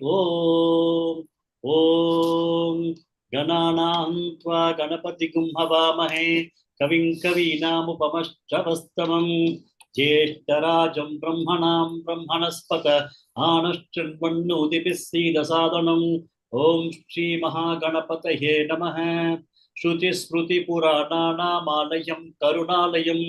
Om Om Gananam Tva Ganapatikum Havamahe Kavim Kavinamupamashravastamam Jeshtarajam Brahmanam Brahmanaspata Anashchanvannudipisida Sadhanam Om Shri Mahaganapataye Namaha Shruti Smruti Puranana Malayam Karunalayam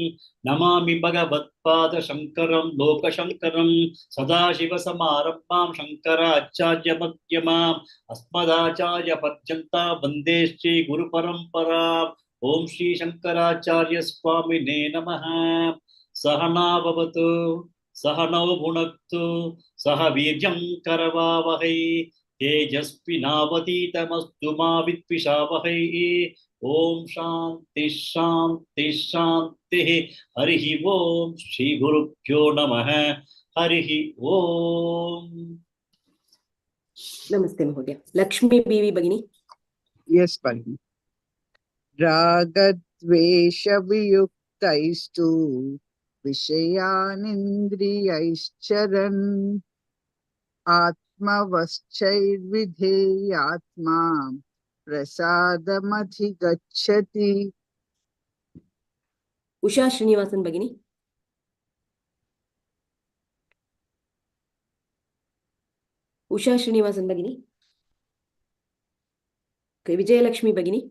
Namami Bhagavad Pada Shankaram Loka Shankaram Sadashiva Samarabham Shankara Acharya Madhyamam Asmadacharya Padyanta Vande Shri Guru Parampara Om Shri Shankaracharya Swamine Namaha Sahana Bhavatu Sahanau Bhunaktu Sahavirjam Karavavahai Tejasvinavati Tamastu Ma Vidvishavahai Om Shanti Shanti Shanti Harihi Om Shri Guru Pyo Namaha Harihi Om. Namaste Mahodaya. Lakshmi Bibi Bhagini. Yes, Bhagini. Ragadvesha viyuktaistu Vishayanindriyaischaran Atmavaschaividheyatma Prasadamathigacchati. Usha Srinivasan Bhagini. Usha Srinivasan Bhagini. Okay, Vijaya Lakshmi Bhagini.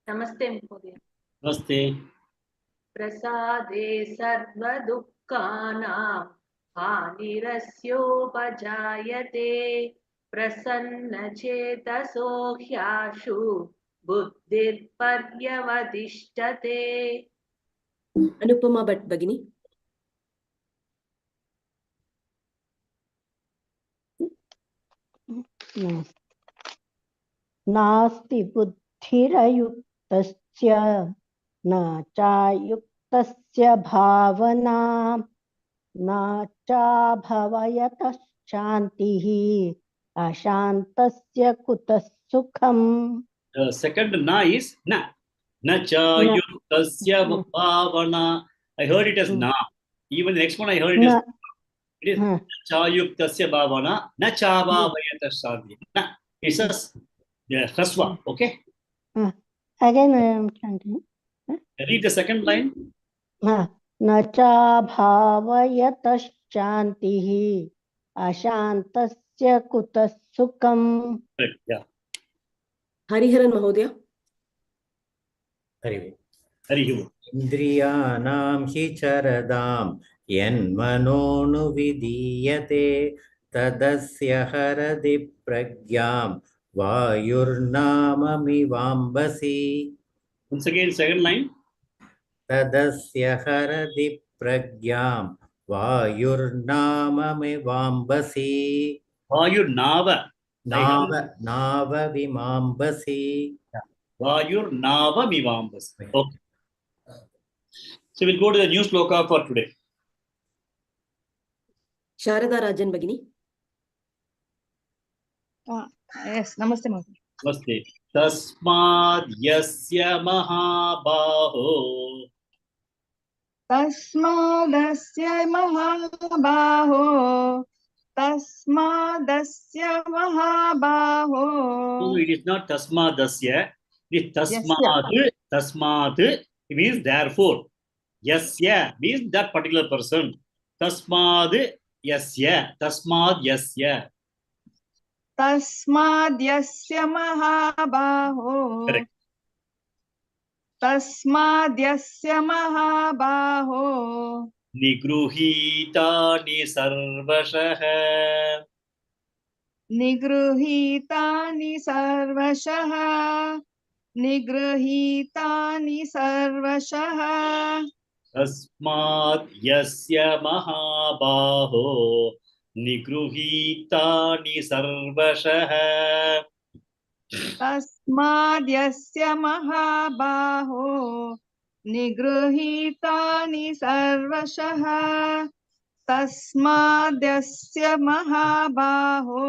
Namaste Mahodaya. Namaste. Prasade sarva dukkhanam hanirasyopajayate prasanna chetaso hyashu buddhir paryavadishtate. Anupama Bhatt Bhagini. Nasti buddhirayuktasya na chayuktasya bhavana na cha bhavayatas shantihi ashantasya kutas sukham. Second na is na. Na chayuktasya bhavana. I heard it as na. Even the next one I heard it as it is chayuktasya bhavana na cha bhavayatas shanti. Na. It's a haswa. Okay. Again, I am chanting. Read the second line. Na cha bhavayatas shantihi ashantasya kutas sukham. Correct. Yeah. Hariharan Mahodaya. Harihi. Harihi. Indriyanam hi charadam yanmanonu vidiyate tadasya haradi pragyam vayurnamami vambasi. Once again, second line. Tadasya haradi pragyam vayurnamami vambasi. Vayurnava. Nava vimambasi. Vayurnava mivambasi. Okay. So we'll go to the new shloka for today. Sharada Rajan Bhagini. Yes, Namaste Mahodaya. Namaste. Tasmad yasya mahabaho. Tasmadasya mahabaho. Tasmadasya mahabaho. No, it is not tasmadasya. It is tasmad. Tasmad. It means therefore. Yasya means that particular person. Tasmad yasya. Tasmad yasya. Tasmadyasya mahabaho. Correct. Tasmadyasya mahabaho. Nigruhitani sarvashaha. Nigruhitani sarvashaha. Nigruhitani sarvashaha. Tasmad yasya mahabaho. Nigruhitani sarvashaha. Tasmadyasya mahabaho. Nigruhitani sarvashaha. Tasmadyasya mahabaho.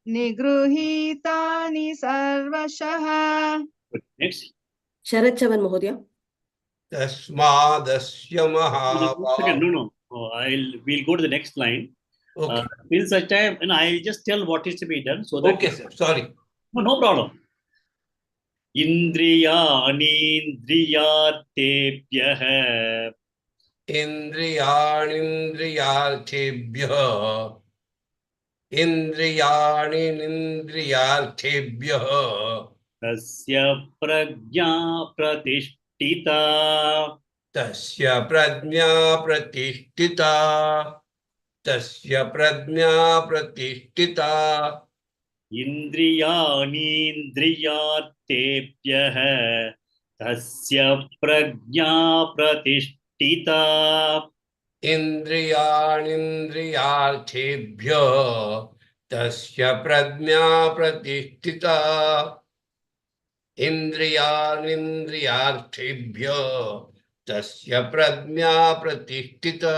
Nigruhitani sarvashaha. Next. Sharat Chavan Mahodaya. Tasmadasya mahabaho. No. We'll go to the next line. Okay. Till such time, I'll just tell what is to be done so that. Okay, sir. Sorry. No problem. Indriyanindriyartebhyah Indriyanindriyarthebhyah. Indriyanindriyarthebhyah. tasya prajna pratishtita. Tasya prajna pratishtita. Tasya prajna pratishtita. Indriyanindriyartebhyah tasya prajna pratishtita. Indriyanindriyarthebhyah. Tasya prajna pratishtita. Indriyanindriyarthebhyah. Tasya prajna pratishtita.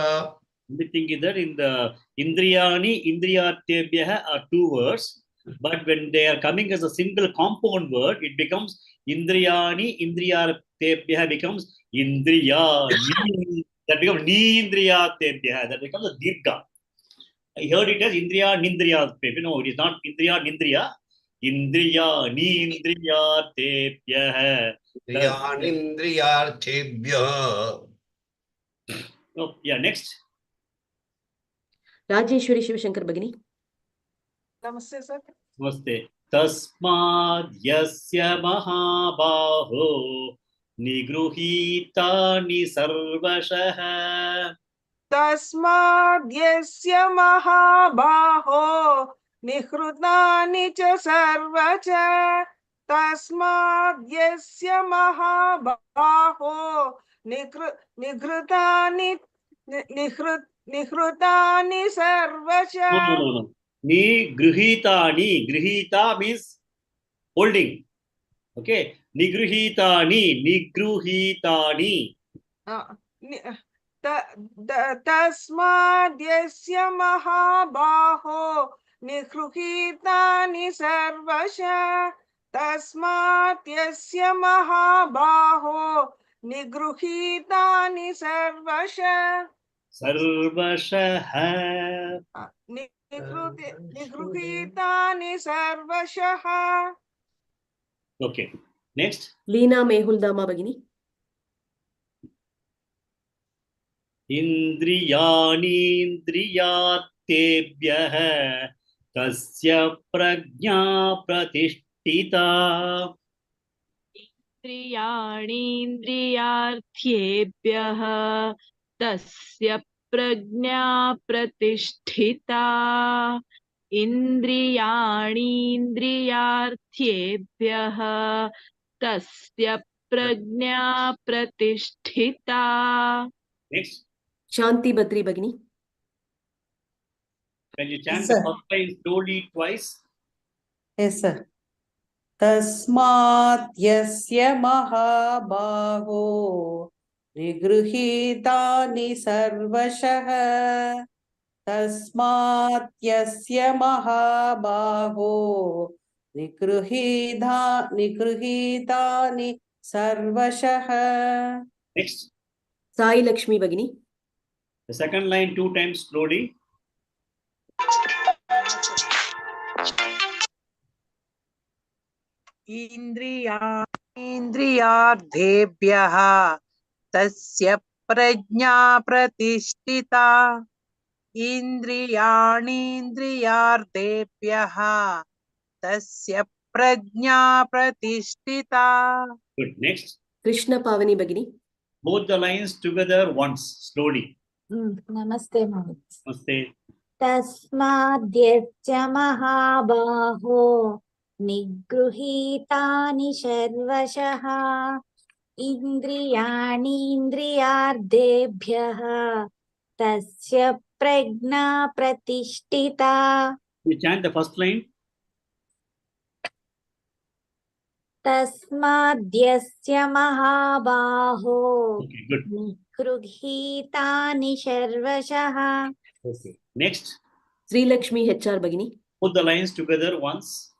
The thing is that in the Indriyani, Indriyartebhyah are two words, but when they are coming as a single compound word, it becomes Indriyani, Indriyartebhyah becomes Indriya, that becomes Nindriyartebhyah, that becomes a Dirgha. I heard it as Indriya, Nindriyartebhyah. No, it is not Indriya, Nindriya. Indriya, Nindriyartebhyah. Indriyanindriyarthebhyah. Oh, yeah, next. Rajeshwari Shivashankar Bhagini. Namaste, sir. Namaste. Tasmad yasya mahabaho nigruhitani sarvashah. Tasmad yasya mahabaho nihrutani cha sarvacha. Tasmad yasya mahabaho nihrutani sarvacha. No. Nigruhitani. Grihita means holding. Okay. Nigruhitani. Tasmad yasya mahabaho nihrutani sarvasha. Tasmad yasya mahabaho nigruhitani sarvasha. Sarvashah. Nigruhitani sarvasha. Okay. Next. Leena Mehuldama Bhagini. Indriyanindriyartebhyah tasya prajna pratishtita. Indriyanindriyarthebhyah tasya prajna pratishtita. Indriyanindriyarthebhyah tasya prajna pratishtita. Next. Shanti Badri Bhagini. Can you chant Yes, the sir. first line slowly twice? Yes, sir. तस्मात् यस्य महाबाहो निगृहीतानि सर्वशः तस्मात् यस्य महाबाहो निगृहीतानि सर्वशः. Next. Sai Lakshmi Bhagini. The second line two times slowly. इन्द्रियार्थेभ्यः तस्य प्रज्ञा प्रतिष्ठिता इन्द्रियाणीन्द्रियार्थेभ्यः तस्य प्रज्ञा प्रतिष्ठिता. Good. Next. Krishna Pavani Bhagini. Both the lines together once slowly. Namaste, Mama. Namaste. Tasmadhyasya mahabaho nigruhitani sarvashaha indriyani indriyardebhyah tasya prajna pratishtita. You chant the first line. Tasmadhyasya mahabaho Okay, good. nigruhitani sarvashaha. Okay. Next. Sri Lakshmi HR Bhagini. Put the lines together once.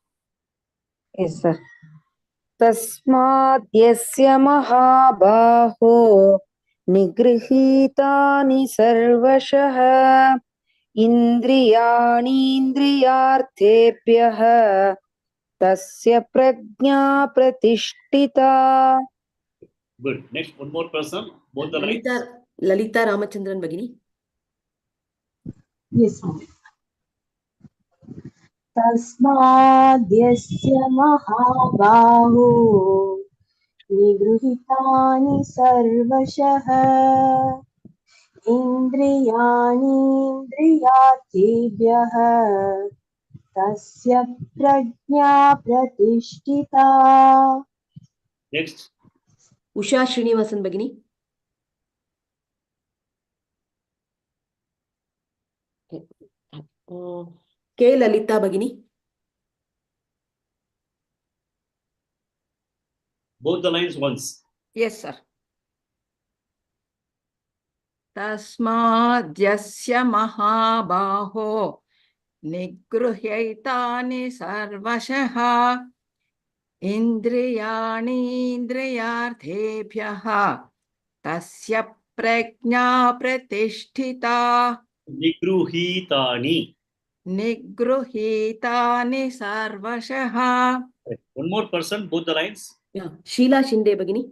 Yes, sir. तस्मात् यस्य महाबाहो निगृहीतानि सर्वशः इन्द्रियाणीन्द्रियार्थेभ्यः तस्य प्रज्ञा प्रतिष्ठिता. Good. Next, one more person. Both the lines. Lalita Ramachandran Bhagini. Yes, ma'am. तस्माद्यस्य महाबाहो निगृहीतानि सर्वशः इन्द्रियाणीन्द्रियार्थेभ्यः तस्य प्रज्ञा प्रतिष्ठिता. Next. Usha Srinivasan Bhagini. K. Lalita Bhagini. Both the lines once. Yes, sir. तस्माद्यस्य महाबाहो निगृह्यैतानि सर्वशः इन्द्रियाणीन्द्रियार्थेभ्यः तस्य प्रज्ञा प्रतिष्ठिता. Nigruhitani. निगृहीतानि सर्वशः. One more person. Both the lines. Yeah. Sheila Shinde Bhagini.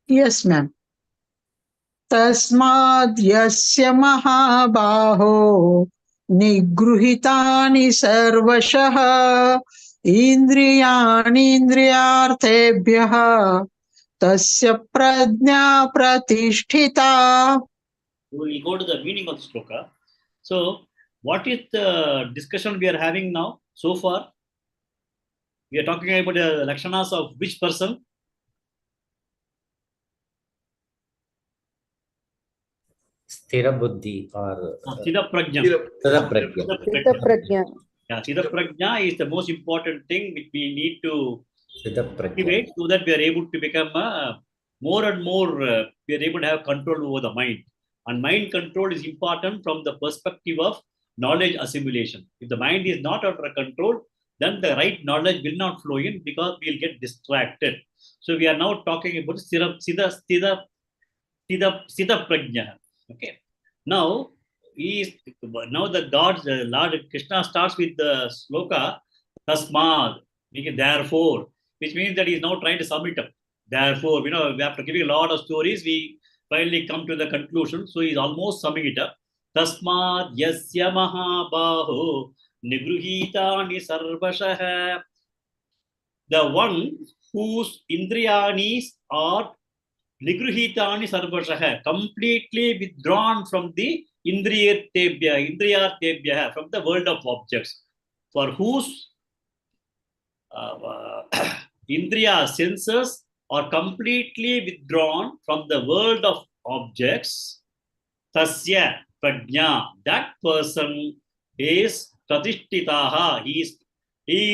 Yes, ma'am. तस्माद्यस्य महाबाहो निगृहीतानि सर्वशः इन्द्रियाणीन्द्रियार्थेभ्यः तस्य प्रज्ञा प्रतिष्ठिता. We will go to the meaning of the shloka. So, what is the discussion we are having now so far? We are talking about the lakshanas of which person? Sthira buddhi or Sthira prajna. Sthira prajna. Sthira prajna. Yeah, Sthira prajna is the most important thing which we need to Sthira prajna. cultivate so that we are able to become more and more, we are able to have control over the mind. And mind control is important from the perspective of knowledge assimilation. If the mind is not under control, then the right knowledge will not flow in because we will get distracted. So we are now talking about Sthira prajna. Okay. Now, the Lord Krishna starts with the shloka, tasmad, therefore, which means that he is now trying to sum it up. Therefore, after giving a lot of stories, we finally come to the conclusion. So he is almost summing it up. Tasmad yasya mahabaho nigruhitani sarvashah. The one whose indriyanis are nigruhitani sarvashah, completely withdrawn from the indriyartebhya, from the world of objects, for whose indriya senses are completely withdrawn from the world of objects. Tasya prajna, that person is pratishtitaha. He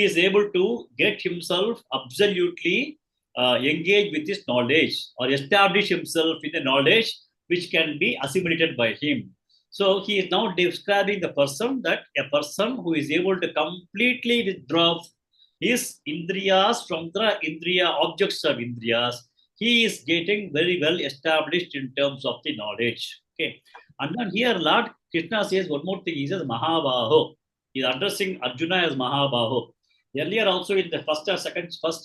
is able to get himself absolutely engage with this knowledge or establish himself in the knowledge which can be assimilated by him. So he is now describing the person, that a person who is able to completely withdraw his indriyas from the indriya objects of indriyas, he is getting very well established in terms of the knowledge. Okay. And then here Lord Krishna says one more thing. He says Mahabaho. He is addressing Arjuna as Mahabaho. Earlier also in the first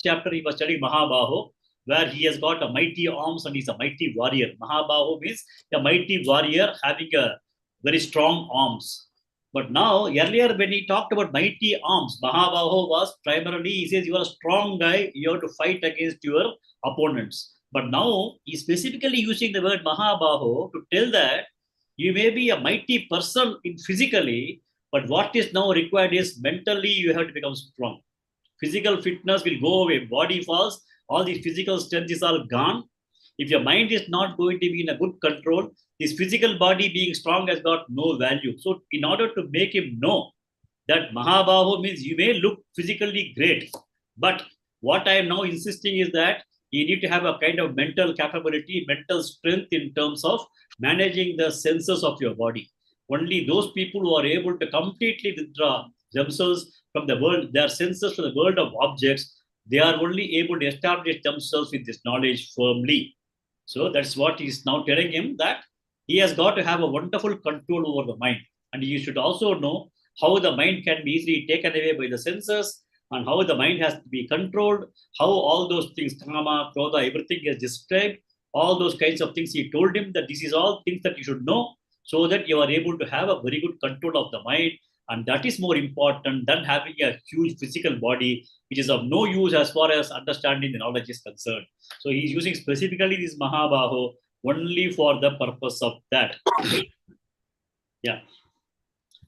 chapter, he was studying Mahabaho, where he has got a mighty arms and he's a mighty warrior. Mahabaho means a mighty warrior having a very strong arms. But now, earlier when he talked about mighty arms, Mahabaho was primarily, he says, you are a strong guy, you have to fight against your opponents. But now, he is specifically using the word Mahabaho to tell that you may be a mighty person physically, but what is now required is mentally you have to become strong. Physical fitness will go away, body falls, all the physical strength is all gone. If your mind is not going to be in a good control, this physical body being strong has got no value. So in order to make him know that Mahabaho means you may look physically great, but what I am now insisting is that you need to have a kind of mental capability, mental strength in terms of managing the senses of your body. Only those people who are able to completely withdraw themselves from the world, their senses to the world of objects, they are only able to establish themselves with this knowledge firmly. So that's what he's now telling him, that He has got to have a wonderful control over the mind. And you should also know how the mind can be easily taken away by the senses and how the mind has to be controlled, how all those things, kama, krodha, everything is described, all those kinds of things. He told him that this is all things that you should know so that you are able to have a very good control of the mind. And that is more important than having a huge physical body, which is of no use as far as understanding the knowledge is concerned. So he's using specifically this Mahabaho only for the purpose of that. Yeah.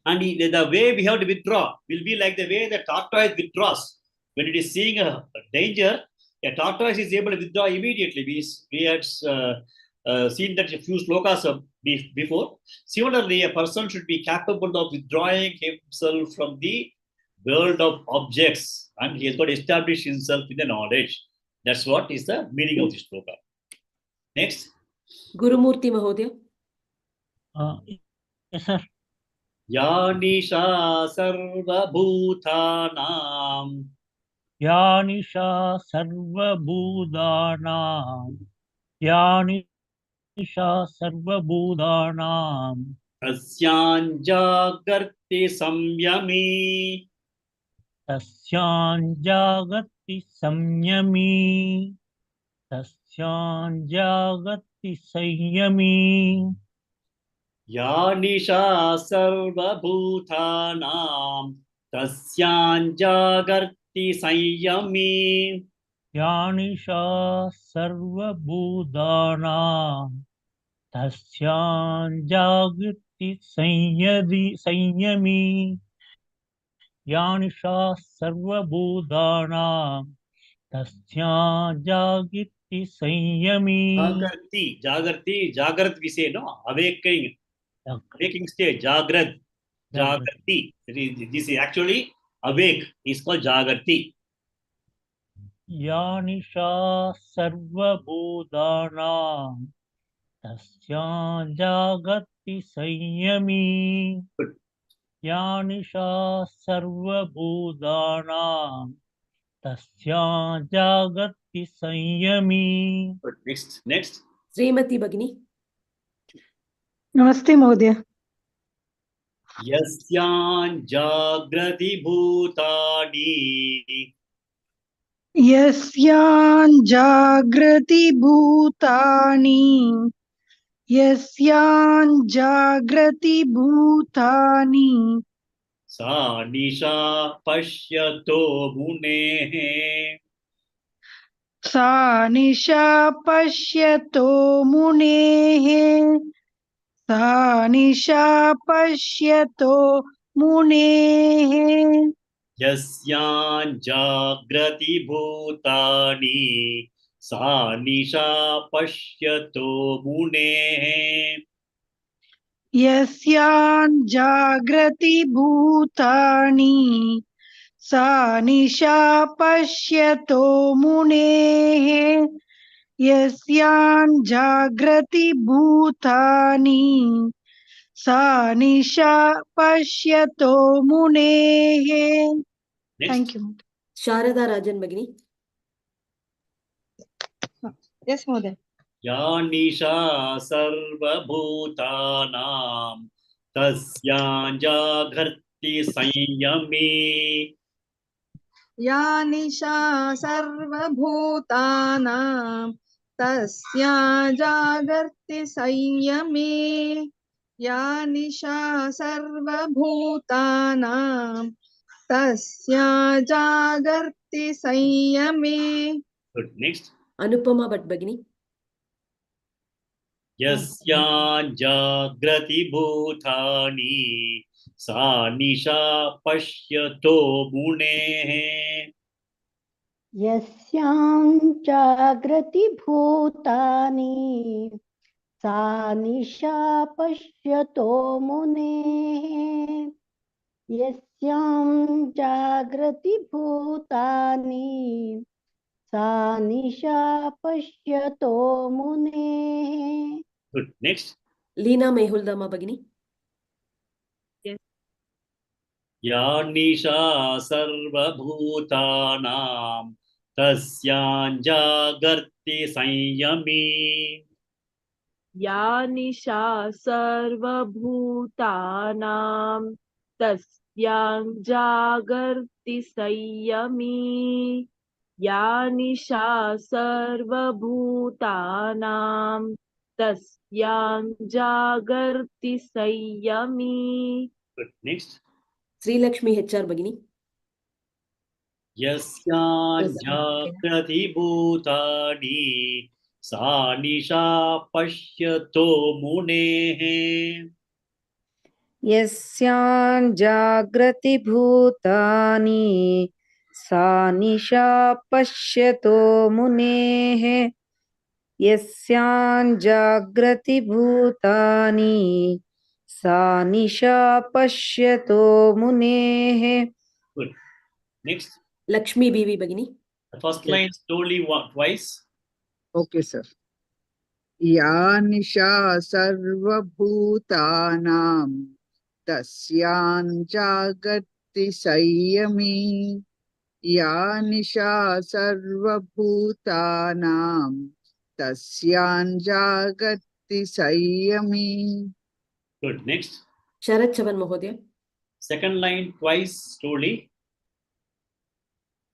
And the way we have to withdraw will be like the way the tortoise withdraws. When it is seeing a danger, a tortoise is able to withdraw immediately. We had seen that a few slokas before. Similarly, a person should be capable of withdrawing himself from the world of objects, and he has got to establish himself in the knowledge. That's what is the meaning of this sloka. Next. Gurumurti Mahodaya. Yes, sir. Yanisha sarva bhutanam. Yanisha sarva bhutanam. Yanisha sarva bhutanam. Tasyan jagarti samyami. Tasyan jagati samyami. Tasyan jagati samyami. Yanisha sarva bhutanam. Tasyan jagarti samyami. Yanisha sarva bhutanam. Tasyan jagati samyami. Yanisha sarva bhutanam. Tasya jagati samyami. Jagarti, we say, no? Awakening state, Jagrati. This is actually awake. It's called Jagarti. Yanisha sarva bhutanam. Tasya jagati samyami. Yanisha sarva bhutanam. Tasya jagati samyami. Next. Srimati Bhagini. Namaste, Mahodaya. Yasyan jagrati bhutani. Yasyan jagrati bhutani. Yasyan jagrati bhutani. Sa nisha pashyato munehe. Sa nisha pashyato munehe. Sa nisha pashyato munehe. Yasyan jagrati bhutani. Sa nisha pashyato munehe. Yasyan jagrati bhutani. Sa nisha pashyato munehe. Yasyan jagrati bhutani. Sa nisha pashyato munehe. Thank you. Sharada Rajan Bhagini. Yes, Mahodaya. Yanisha sarva bhutanam. Tasyan jagrati samyami. Yanisha sarvabhutanam tasya jagarti samyami. Yanisha sarvabhutanam tasya jagarti samyami. Good. Next. Anupama Bhatt Bhagini. Yasyan jagrati bhutani. Sa nisha pashyato munehe. Yasyam jagrati bhutani. Sa nisha pashyato munehe. Yasyam jagrati bhutani. Sa nisha pashyato munehe. Good. Next. Leena Mehuldama Bhagini. Yanisha sarva bhutanam. Tasyan jagarti samyami. या निशा सर्वभूतानां तस्यां जागर्ति संयमी या निशा सर्वभूतानां तस्यां जागर्ति संयमी. Good. Next. Srilakshmi HR Bhagini. Yasya jagrati bhutani sa nisha pashyato munehe. यस्यां जाग्रति भूतानि सा निशा पश्यतो मुनेः यस्यां जाग्रति भूतानि सा निशा पश्यतो मुनेः. Good. Next. Lakshmi BV Bhagini. The first line slowly twice. Okay, sir. या निशा सर्वभूतानां तस्यां जागर्ति संयमी या निशा सर्वभूतानां तस्यां जागर्ति संयमी. Good. Next. Sharat Chavan Mahodaya. Second line twice slowly.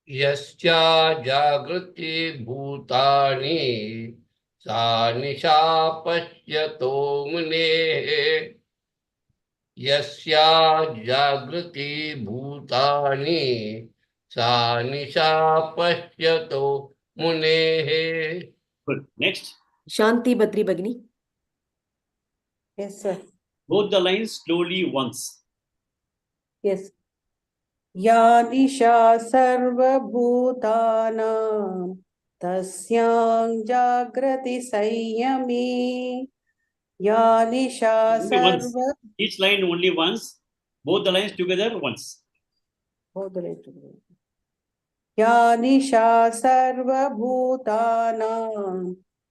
यस्या जागृति भूतानि सा निशा पश्यतो मुनेः यस्या जागृति भूतानि सा निशा पश्यतो मुनेः. Good. Next. Shanti Badri Bhagini. Yes, sir. Both the lines slowly once. Yes. या निशा सर्वभूतानां तस्यां जागृति संयमी या निशा Only once. सर्व Each line only once. Both the lines together once. या निशा सर्वभूतानां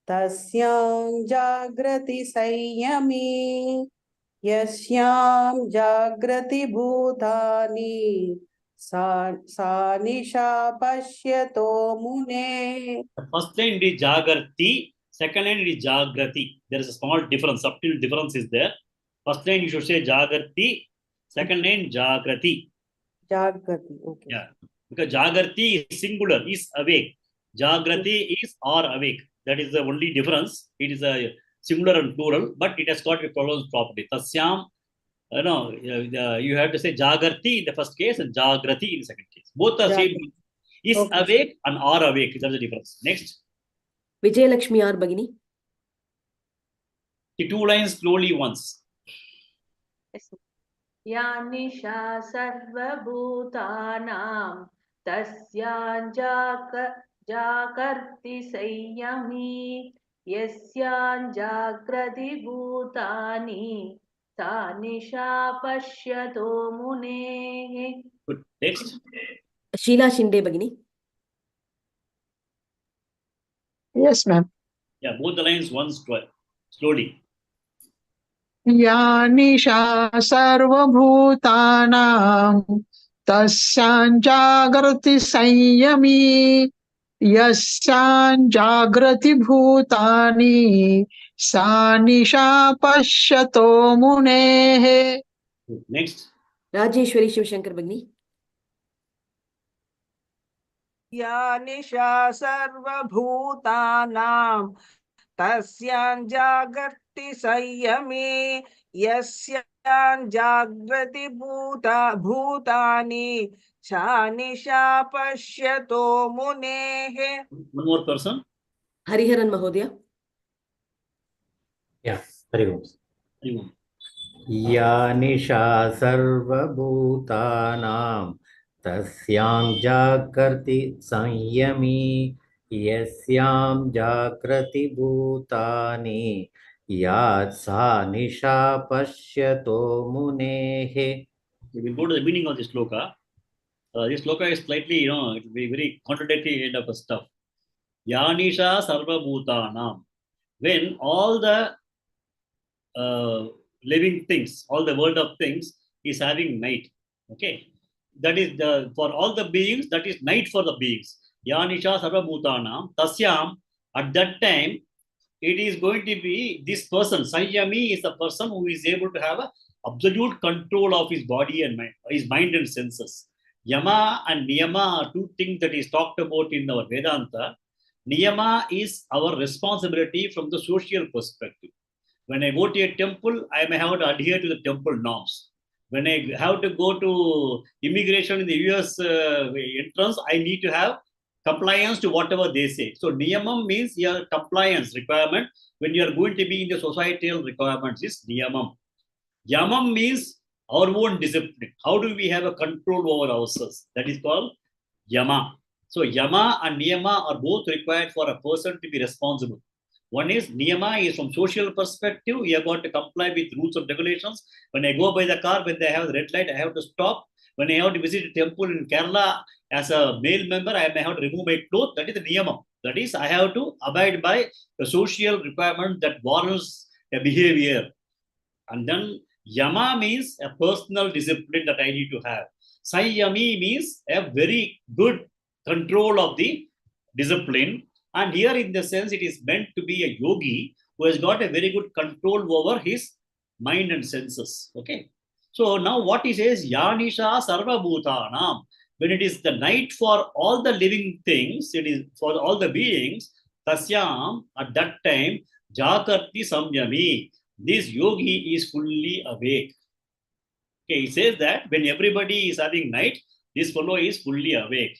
तस्यां जागृति संयमी यस्यां जागृति भूतानि सा निशा पश्यतो मुने. The first line is Jagarti, second line is Jagrati. There is a small difference, subtle difference is there. First line you should say Jagarti, second line Jagrati. Jagrati, okay. Yeah, because Jagarti is singular, is awake. Jagrati is or awake. That is the only difference. It is a singular and plural, but it has got to be pronounced properly. Tasyam, you have to say Jagarti in the first case and Jagrati in the second case. Both are same. Is awake and are awake. That's the difference. Next. Vijay Lakshmi R Bhagini. The two lines slowly once. या निशा सर्वभूतानां तस्यां जागर्ति संयमी यस्यां जाग्रति भूतानि सा निशा पश्यतो मुनेः. Good. Next. Sheila Shinde Bhagini. Yes, ma'am. Yeah, both the lines once, slowly. या निशा सर्वभूतानां तस्यां जागृति संयमी यस्यां जागृति भूतानि सा निशा पश्यतो मुनेः. Next. Rajeshwari Shivashankar Bhagini. या निशा सर्वभूतानां तस्यां जागर्ति संयमी यस्यां जागृति भूतानि सा निशा पश्यतो मुनेः. One more person. Hariharan Mahodaya. Yeah, very good. Anyone. या निशा सर्वभूतानां तस्यां जागर्ति संयमी यस्यां जागृति भूतानि या सा निशा पश्यतो मुनेः. We will go to the meaning of this sloka. This sloka is slightly, it will be very contradictory end of the stuff. Yanisha sarva bhutanam. When all the living things, all the world of things is having night. Okay. That is for all the beings, that is night for the beings. Yanisha sarva bhutanam. Tasyam, at that time, it is going to be this person. Sanyami is the person who is able to have a absolute control of his body and mind, his mind and senses. Yama and Niyama are two things that is talked about in our Vedanta. Niyama is our responsibility from the social perspective. When I go to a temple, I may have to adhere to the temple norms. When I have to go to immigration in the US entrance, I need to have compliance to whatever they say. So niyamam means your compliance requirement. When you are going to be in the societal requirements is niyamam. Yamam means our own discipline. How do we have a control over ourselves? That is called yama. So yama and niyama are both required for a person to be responsible. One is niyama is from social perspective. You have got to comply with rules and regulations. When I go by the car, when they have the red light, I have to stop. When I have to visit a temple in Kerala as a male member, I may have to remove my clothes. That is the niyama. That is, I have to abide by the social requirement that warrants a behavior. And then yama means a personal discipline that I need to have. Sanyami means a very good control of the discipline. And here, in the sense, it is meant to be a yogi who has got a very good control over his mind and senses. Okay. So now what he says, Yanisha Sarva Bhutanam. When it is the night for all the living things, it is for all the beings, Tasyam, at that time, Jakarti Samyami. This yogi is fully awake. Okay, he says that when everybody is having night, this fellow is fully awake.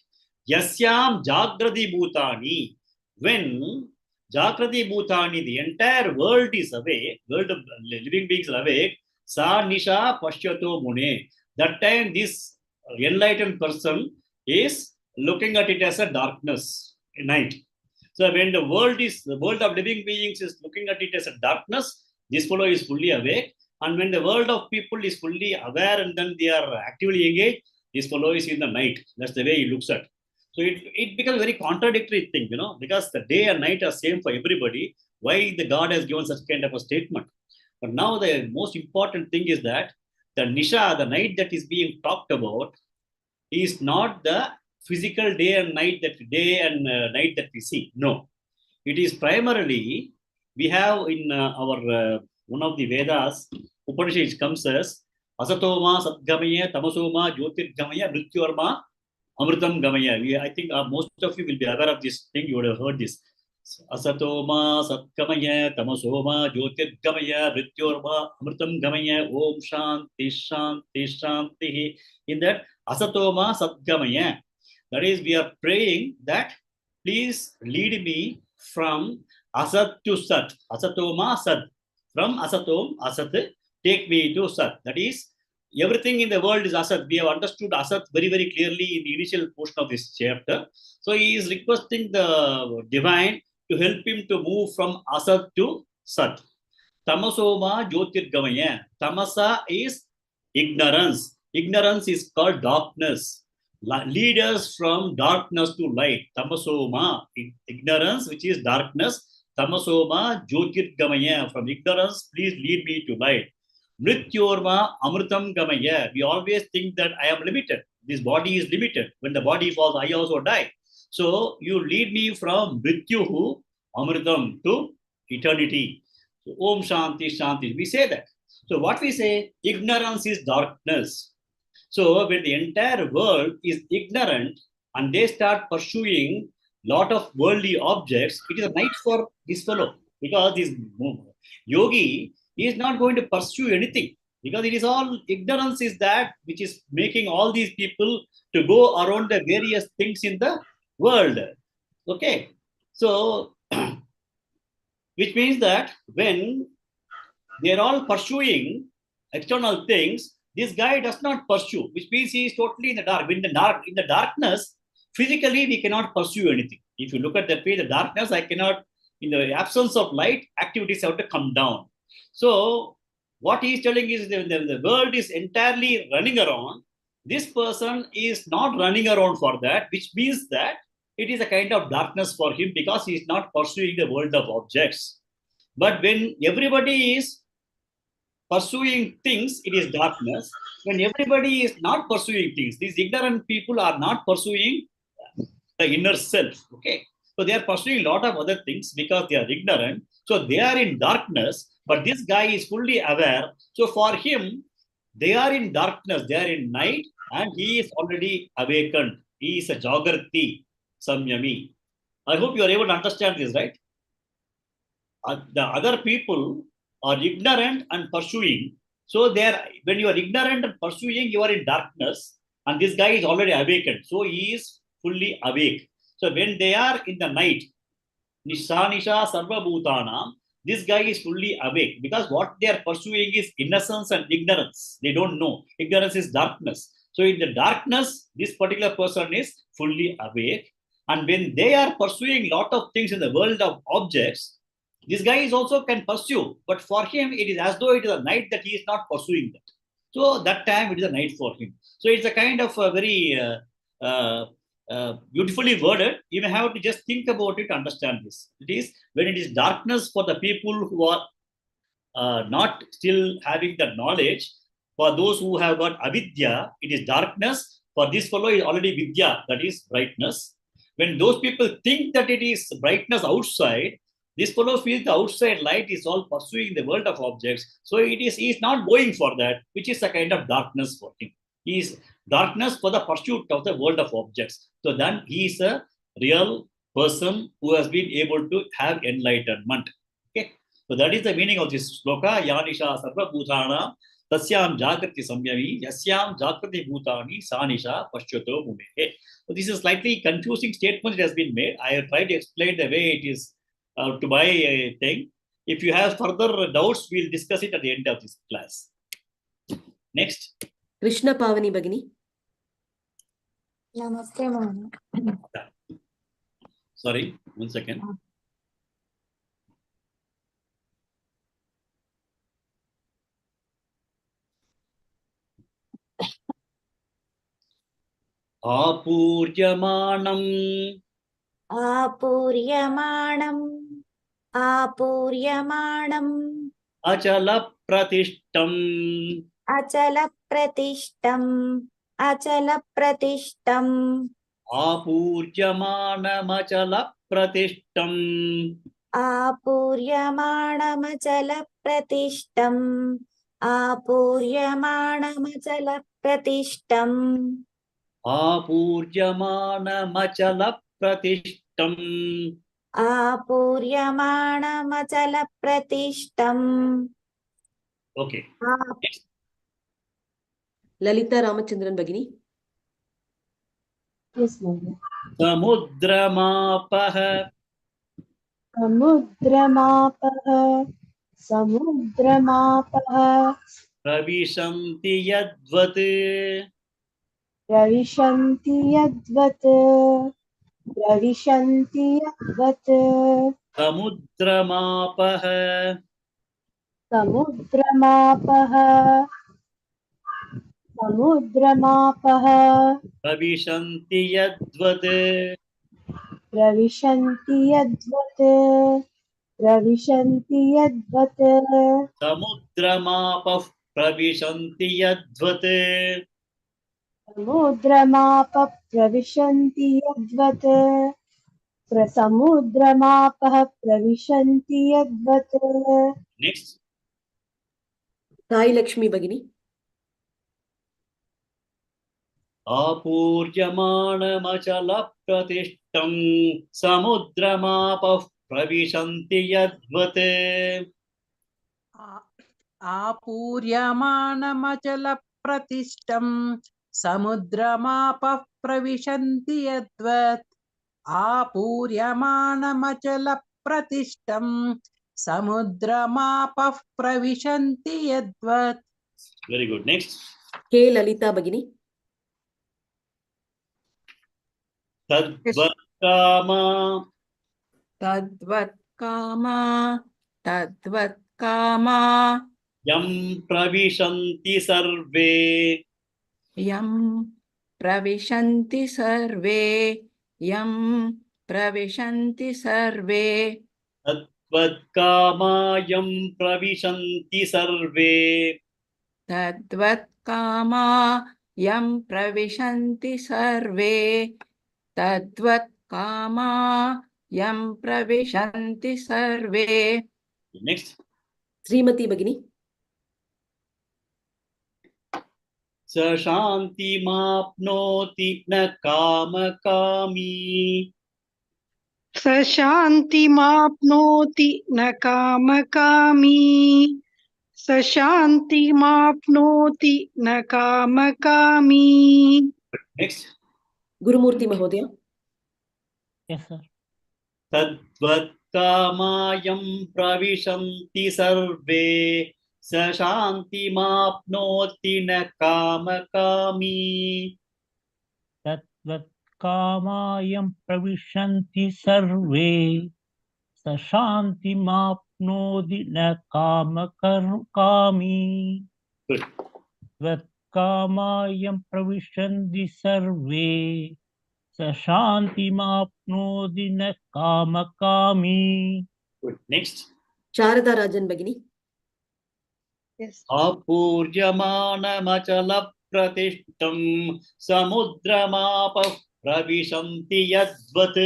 Yasyam Jagrati Bhutani. When Jagrati Bhutani, the entire world is awake, world of living beings are awake, Sa Nisha Pashyato Mune. That time this enlightened person is looking at it as a darkness, a night. So when the world of living beings is looking at it as a darkness, this fellow is fully awake. And when the world of people is fully aware and then they are actively engaged, this fellow is in the night. That's the way he looks at. So it becomes a very contradictory thing, because the day and night are same for everybody. Why the God has given such kind of a statement? But now the most important thing is that the Nisha, the night that is being talked about, is not the physical day and night that we see. No, it is primarily, we have in our one of the Vedas, Upanishad comes as Asatoma Satgamaya Tamasoma Jyotirgamaya Mrityorma Amritam Gamaya. I think most of you will be aware of this thing. You would have heard this. Asatoma Satgamaya Tamasoma Jyotirgamaya Mrityorma Amritam Gamaya Om Shanti Shanti Shanti. In that Asatoma Satgamaya, that is, we are praying that please lead me from Asat to Sat. Asatoma Sat. From Asatom, Asat, take me to Sat. That is, everything in the world is Asat. We have understood Asat very, very clearly in the initial portion of this chapter. So he is requesting the divine to help him to move from Asat to Sat. Tamasoma Jyotirgamaya. Tamasa is ignorance. Ignorance is called darkness. Lead us from darkness to light. Tamasoma, ignorance, which is darkness. Tamasoma Jyotirgamaya. From ignorance, please lead me to light. Mrityorma Amritam Gamaya. We always think that I am limited. This body is limited. When the body falls, I also die. So you lead me from Mrityuhu Amritam to eternity. So Om Shanti Shanti. We say that. So what we say, ignorance is darkness. So when the entire world is ignorant and they start pursuing lot of worldly objects, it is a night for this fellow, because this yogi is not going to pursue anything, because it is all ignorance is that which is making all these people to go around the various things in the world. Okay, so which means that when they are all pursuing external things, this guy does not pursue, which means he is totally in the dark. In the darkness, physically we cannot pursue anything. If you look at that way, the darkness, I cannot, in the absence of light, activities have to come down. So what he is telling is that the world is entirely running around. This person is not running around for that, which means that it is a kind of darkness for him, because he is not pursuing the world of objects. But when everybody is pursuing things, it is darkness. When everybody is not pursuing things, these ignorant people are not pursuing the inner self. Okay. So they are pursuing a lot of other things because they are ignorant. So they are in darkness, but this guy is fully aware. So for him, they are in darkness, they are in night, and he is already awakened. He is a Jagrati Samyami. I hope you are able to understand this, right? The other people are ignorant and pursuing. So when you are ignorant and pursuing, you are in darkness, and this guy is already awakened. So he is fully awake. So when they are in the night, Nisha Sarva Bhutanam, this guy is fully awake because what they are pursuing is innocence and ignorance. They don't know. Ignorance is darkness. So in the darkness, this particular person is fully awake. And when they are pursuing a lot of things in the world of objects, this guy is also can pursue, but for him it is as though it is a night that he is not pursuing that. So that time it is a night for him. So it's a kind of a very beautifully worded. You may have to just think about it to understand this. It is when it is darkness for the people who are not still having the knowledge. For those who have got avidya, it is darkness. For this fellow is already vidya, that is brightness. When those people think that it is brightness outside, this fellow feels the outside light is all pursuing the world of objects. So he is not going for that, which is a kind of darkness for him. He is darkness for the pursuit of the world of objects. So then he is a real person who has been able to have enlightenment. Okay. So that is the meaning of this shloka. Yanisha sarva bhutana tasyam jagrati samyami yasyam jagrati bhutani sanisha pashyato munehe. So this is slightly confusing statement that has been made. I have tried to explain the way it is to my thing. If you have further doubts, we'll discuss it at the end of this class. Next. Krishna Pavani Bhagini. Namaste, Mom. Sorry, 1 second. Apuryamanam achala pratishtam apuryamanam achala pratishtam. Okay. Next. Lalita Ramachandran Bhagini. Yes, ma'am. Samudramapah Samudramapah pravishanti yadvat samudramapah pravishanti yadvat samudramapah pravishanti yadvat Next. Sai Lakshmi Bhagini. Apuryamanamachala pratishtam samudramapah pravishanti yadvat आपूर्यमाणमचलप्रतिष्ठं समुद्रमापः प्रविशन्ति यद्वत् आपूर्यमाणमचलप्रतिष्ठं समुद्रमापः प्रविशन्ति यद्वत्. Very good. Next. K. Lalita Bhagini. Tadvat kama yam pravishanti sarve tadvat kama yam pravishanti sarve यं प्रविशन्ति सर्वे। Next. श्रीमती भगिनी स शान्तिमाप्नोति न कामकामी स शान्तिमाप्नोति न कामकामी स शान्तिमाप्नोति न कामकामी। Next. गुरुमूर्ति महोदय Yes, sir. तद्वत्कामायं प्रविशन्ति सर्वे स शान्तिमाप्नोति न कामकामी तत्त्वत्कामायं प्रविशन्ति सर्वे स शान्तिमाप्नोति न कामकामी। Good. तत्त्वत्कामायं प्रविशन्ति सर्वे स शान्तिमाप्नोति न कामकामी। Good. Next. शारदा राजन भगिनी Yes. आपूर्यमाणमचलप्रतिष्ठं समुद्रमापः प्रविशन्ति यद्वत्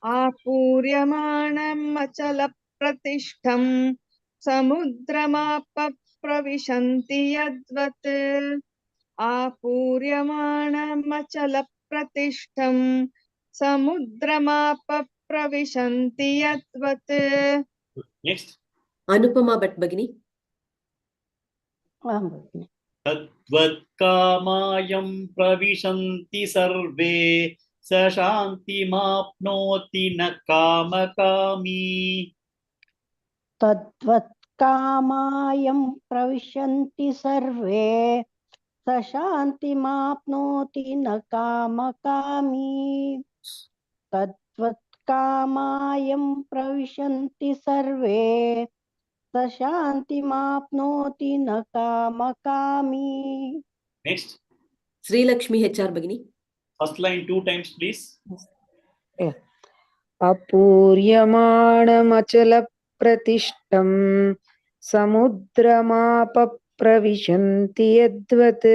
आपूर्यमाणम् अचलप्रतिष्ठम् समुद्रमापः प्रविशन्ति यद्वत् आपूर्यमाणम् अचलप्रतिष्ठम् समुद्रमापः प्रविशन्ति यद्वत्। Next. अनुपमा भट्ट भगिनी तद्वत्कामायं प्रविशन्ति सर्वे स शान्तिमाप्नोति न कामकामी तद्वत्कामायं प्रविशन्ति सर्वे स शान्तिमाप्नोति न कामकामी तद्वत्कामायं प्रविशन्ति सर्वे स शान्तिमाप्नोति न कामकामी। Next. श्रीलक्ष्मी HR भगिनी First line 2 times, please. अपूर्यमाणमचलप्रतिष्ठं समुद्रमापः प्रविशन्ति यद्वत्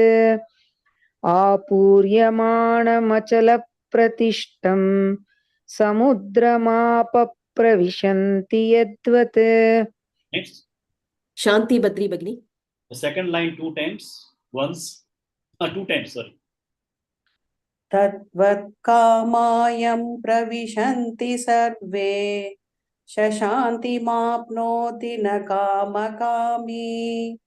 आपूर्यमाणमचलप्रतिष्ठं समुद्रमापः प्रविशन्ति यद्वत्। Next. शांति बद्री भगिनी The second line 2 times. Once. 2 times, sorry. तद्वत्कामायं प्रविशन्ति सर्वे शशान्तिमाप्नोति न कामकामी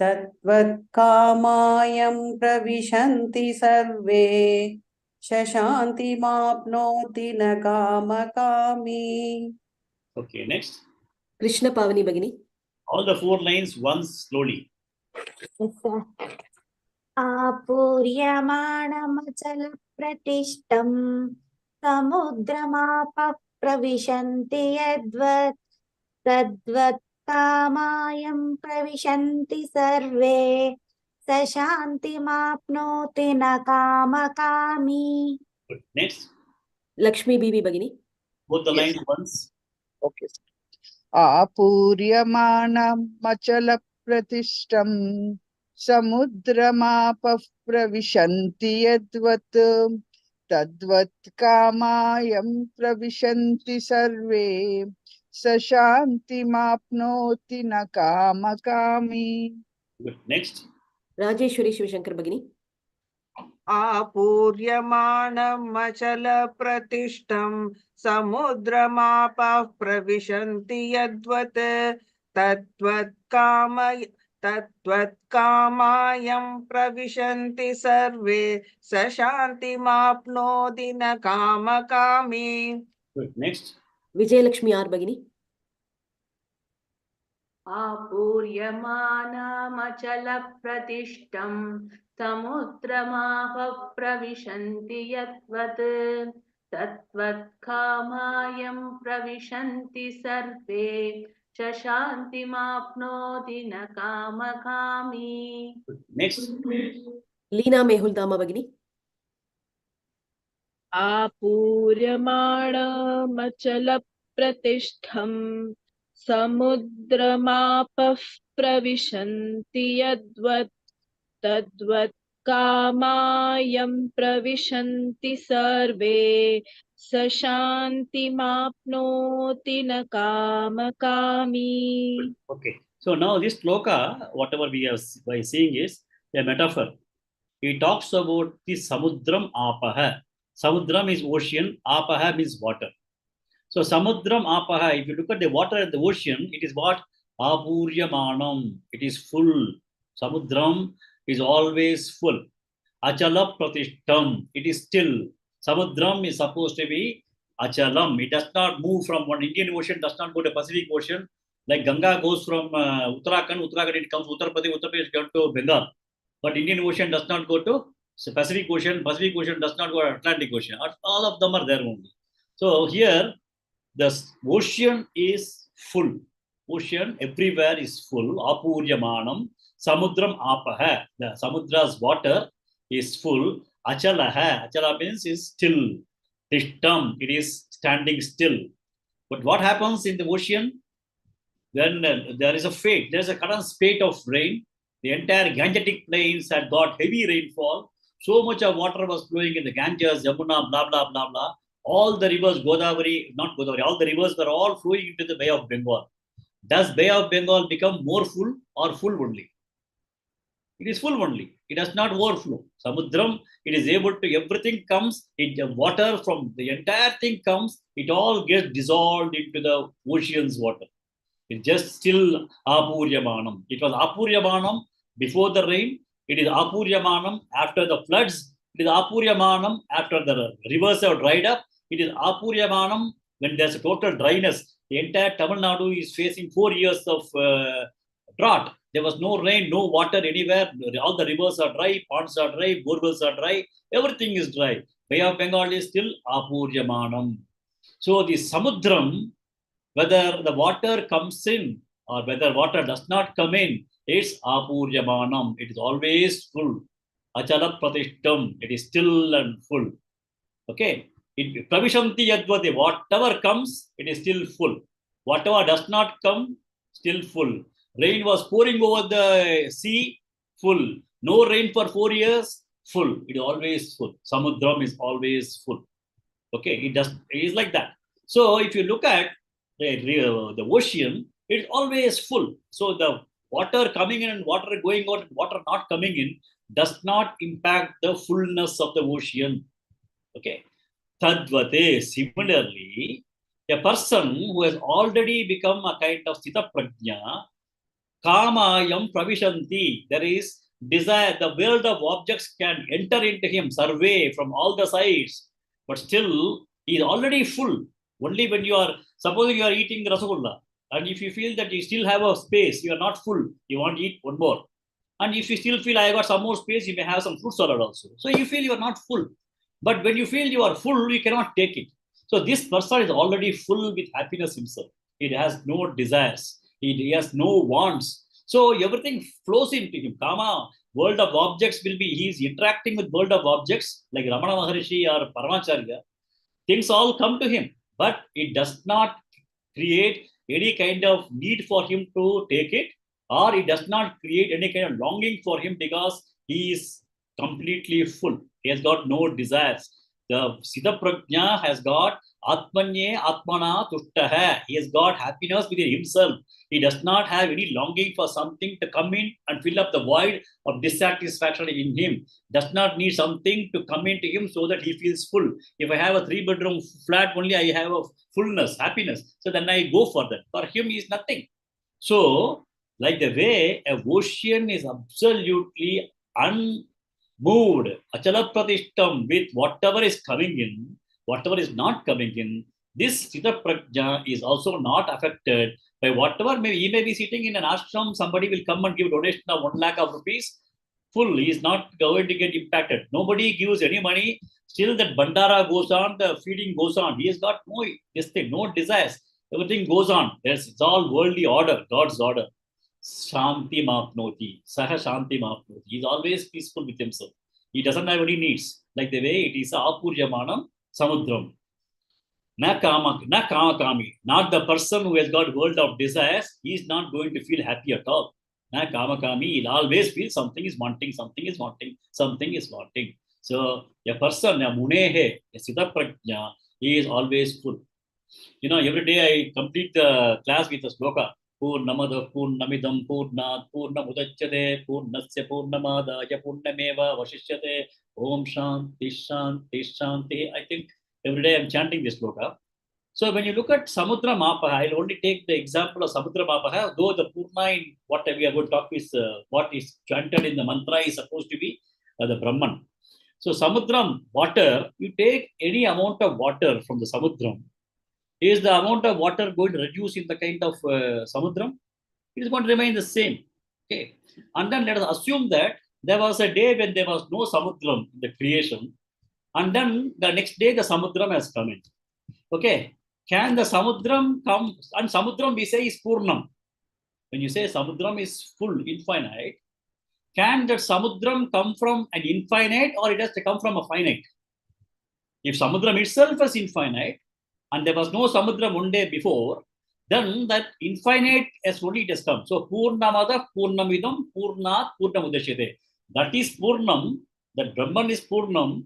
तद्वत्कामायं प्रविशन्ति सर्वे शशान्तिमाप्नोति न कामकामी। Okay, next. कृष्ण पावनी भगिनी All the 4 lines once slowly. आपूर्यमाणमचलप्रतिष्ठम् समुद्रमापः प्रविशन्ति यद्वत् तद्वत्कामायं प्रविशन्ति सर्वे स शान्तिमाप्नोति न कामकामी। Good. Next. लक्ष्मी बीवी भगिनी Both the lines once. Okay. आपूर्यमाणमचलप्रतिष्ठं समुद्रमापः प्रविशन्ति यद्वत् तद्वत्कामायं प्रविशन्ति सर्वे स शान्तिमाप्नोति न कामकामी। Good. Next. राजेश्वरी शिवशंकर भगिनी आपूर्यमाणमचलप्रतिष्ठं समुद्रमापः प्रविशन्ति यद्वत् तद्वत्कामायं प्रविशन्ति सर्वे स शान्तिमाप्नोति न कामकामी। Good. Next. विजयलक्ष्मी आर भगिनी आपूर्यमानमचलप्रतिष्ठं समुद्रमापः प्रविशन्ति यद्वत् तद्वत्कामायं प्रविशन्ति सर्वे च शान्तिमाप्नोति न कामकामी। Next. लीना मेहुल दामा भगिनी आपूर्यमाणमचलप्रतिष्ठं समुद्रमापः प्रविशन्ति यद्वत् तद्वत् कामायं प्रविशन्ति सर्वे स शान्तिमाप्नोति न कामकामी. Okay. So now this shloka, whatever we are seeing is a metaphor. He talks about the samudram apaha. Samudram is ocean, apaha means water. So samudram apaha, if you look at the water and the ocean, it is what? Apuryamanam. It is full. Samudram is always full. Achala pratishtam. It is still. Samudram is supposed to be achalam. It does not move from one Indian Ocean, does not go to Pacific Ocean. Like Ganga goes from Uttarakhand, it comes Uttar Pradesh goes to Bengal. But Indian Ocean does not go to Pacific Ocean does not go to Atlantic Ocean. All of them are there only. So here, the ocean is full. Ocean everywhere is full. Apuryamanam. Samudram apaha. The Samudra's water is full. Achalaha. Achala means is still. Tishtam. It is standing still. But what happens in the ocean? Then there is a fate. There is a current spate of rain. The entire Gangetic plains had got heavy rainfall. So much of water was flowing in the Ganges, Yamuna, blah, blah, blah, blah. All the rivers, Godavari, not Godavari, all the rivers were all flowing into the Bay of Bengal. Does Bay of Bengal become more full or full only? It is full only. It does not overflow. Samudram, it is able to, everything comes, the water from the entire thing comes, it all gets dissolved into the ocean's water. It's just still Apuryamanam. It was Apuryamanam before the rain. It is Apuryamanam after the floods. It is Apuryamanam after the rivers have dried up. It is Apuryamanam when there's a total dryness. The entire Tamil Nadu is facing 4 years of drought. There was no rain, no water anywhere. All the rivers are dry, ponds are dry, borewells are dry. Everything is dry. Bay of Bengal is still Apuryamanam. So the Samudram, whether the water comes in or whether water does not come in, it's Apuryamanam. It is always full. Achala pratishtam. It is still and full. Okay. Pravishanti yadvate. Whatever comes, it is still full. Whatever does not come, still full. Rain was pouring over the sea, full. No rain for 4 years, full. It is always full. Samudram is always full. Okay. It is like that. So if you look at the ocean, it's always full. So the water coming in and water going out, water not coming in, does not impact the fullness of the ocean. Okay. Tadvate, similarly, a person who has already become a kind of Sthita Prajna, Kamayam Pravishanti, there is desire, the world of objects can enter into him, survey from all the sides, but still he is already full. Only when you are, supposing you are eating the Rasagulla, and if you feel that you still have a space, you are not full, you want to eat one more. And if you still feel I got some more space, you may have some fruit salad also. So you feel you are not full. But when you feel you are full, you cannot take it. So this person is already full with happiness himself. He has no desires. He has no wants. So everything flows into him. Kama, world of objects will be, he is interacting with world of objects like Ramana Maharishi or Paramacharya. Things all come to him, but it does not create any kind of need for him to take it, or it does not create any kind of longing for him because he is completely full. He has got no desires. The Siddha Prajna has got Atmanye Atmana Tushtaha. He has got happiness within himself. He does not have any longing for something to come in and fill up the void of dissatisfaction in him. Does not need something to come into him so that he feels full. If I have a 3-bedroom flat, only I have a fullness, happiness. So then I go for that. For him, he is nothing. So, like the way a ocean is absolutely unmoved, achala pratishtam, with whatever is coming in, whatever is not coming in, this Sthita Prajna is also not affected by whatever. Maybe he may be sitting in an ashram, somebody will come and give donation of 1 lakh of rupees, full, he is not going to get impacted. Nobody gives any money, still that bandara goes on, the feeding goes on. He has got no, this thing, no desires. Everything goes on. It's all worldly order, God's order. Shanti Mapnoti, Saha Shanti Mapnoti. He is always peaceful with himself. He doesn't have any needs. Like the way it is Apuryamanam Samudram. Na kama kami. Not the person who has got world of desires. He is not going to feel happy at all. Na kamakami, he'll always feel something is wanting, something is wanting, something is wanting. So a person, a munehe, a siddha prajna, he is always full. You know, every day I complete the class with a shloka. Purnamada Purnamidam Purnat Purnamudachyate Purnasya Purnamadaya Purnameva Vashishyate Om Shanti Shanti Shanti. I think every day I'm chanting this shloka. So when you look at Samudra Mapaha, I'll only take the example of Samudra Mapaha, though the Purna in what we are going to talk is what is chanted in the mantra is supposed to be the Brahman. So Samudram, water, you take any amount of water from the Samudram, is the amount of water going to reduce in the kind of Samudram? It is going to remain the same. Okay. And then let us assume that there was a day when there was no Samudram in the creation, and then the next day the Samudram has come in. Okay. Can the Samudram come? And Samudram we say is Purnam. When you say Samudram is full, infinite, can that Samudram come from an infinite or it has to come from a finite? If Samudram itself is infinite, and there was no Samudram one day before, then that infinite as only it has come. So Purnamada Purnamidam Purnat Purnamudashyate. That is Purnam, that Brahman is Purnam,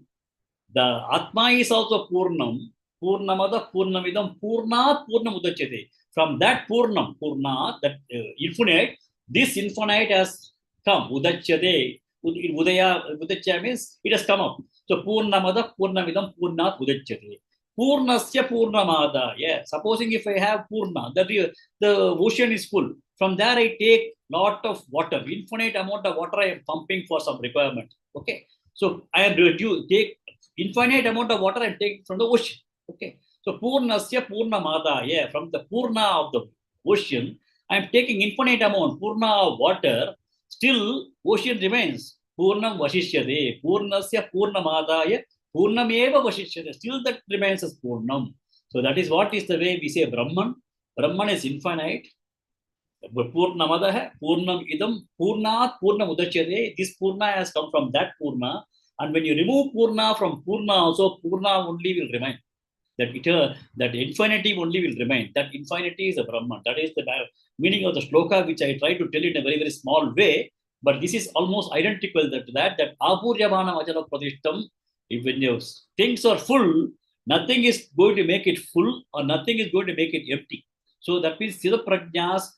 the Atma is also Purnam, Purnamada Purnamidam Purnat Purnamudashyate. From that Purnam, Purnat, that infinite, this infinite has come. Udachyate. Udachya means it has come up. So Purnamada Purnamidam Purnat Udachyate. Purnasya Purnamada. Yeah. Supposing if I have Purna, that the ocean is full. From there I take lot of water, infinite amount of water I am pumping for some requirement. Okay. So I am going to take infinite amount of water I am taking from the ocean. Okay. So Purnasya Purnamada. Yeah. From the Purna of the ocean, I am taking infinite amount, Purna of water. Still, ocean remains. Purnam Vashishyade. Purnasya Purnamadaya. Purnam eva Vashishyade. Still that remains as Purnam. So that is what is the way we say Brahman. Brahman is infinite. Purnamadaha, Purnam idam, Purnat, Purnam udachyade. This Purna has come from that Purna. And when you remove Purna from Purna, also Purna only will remain. That infinity only will remain. That infinity is a Brahman. That is the meaning of the shloka, which I try to tell in a very, very small way. But this is almost identical to that Apuryamana Vajana Pradishtam. If when your things are full, nothing is going to make it full or nothing is going to make it empty. So that means Siddha Prajna's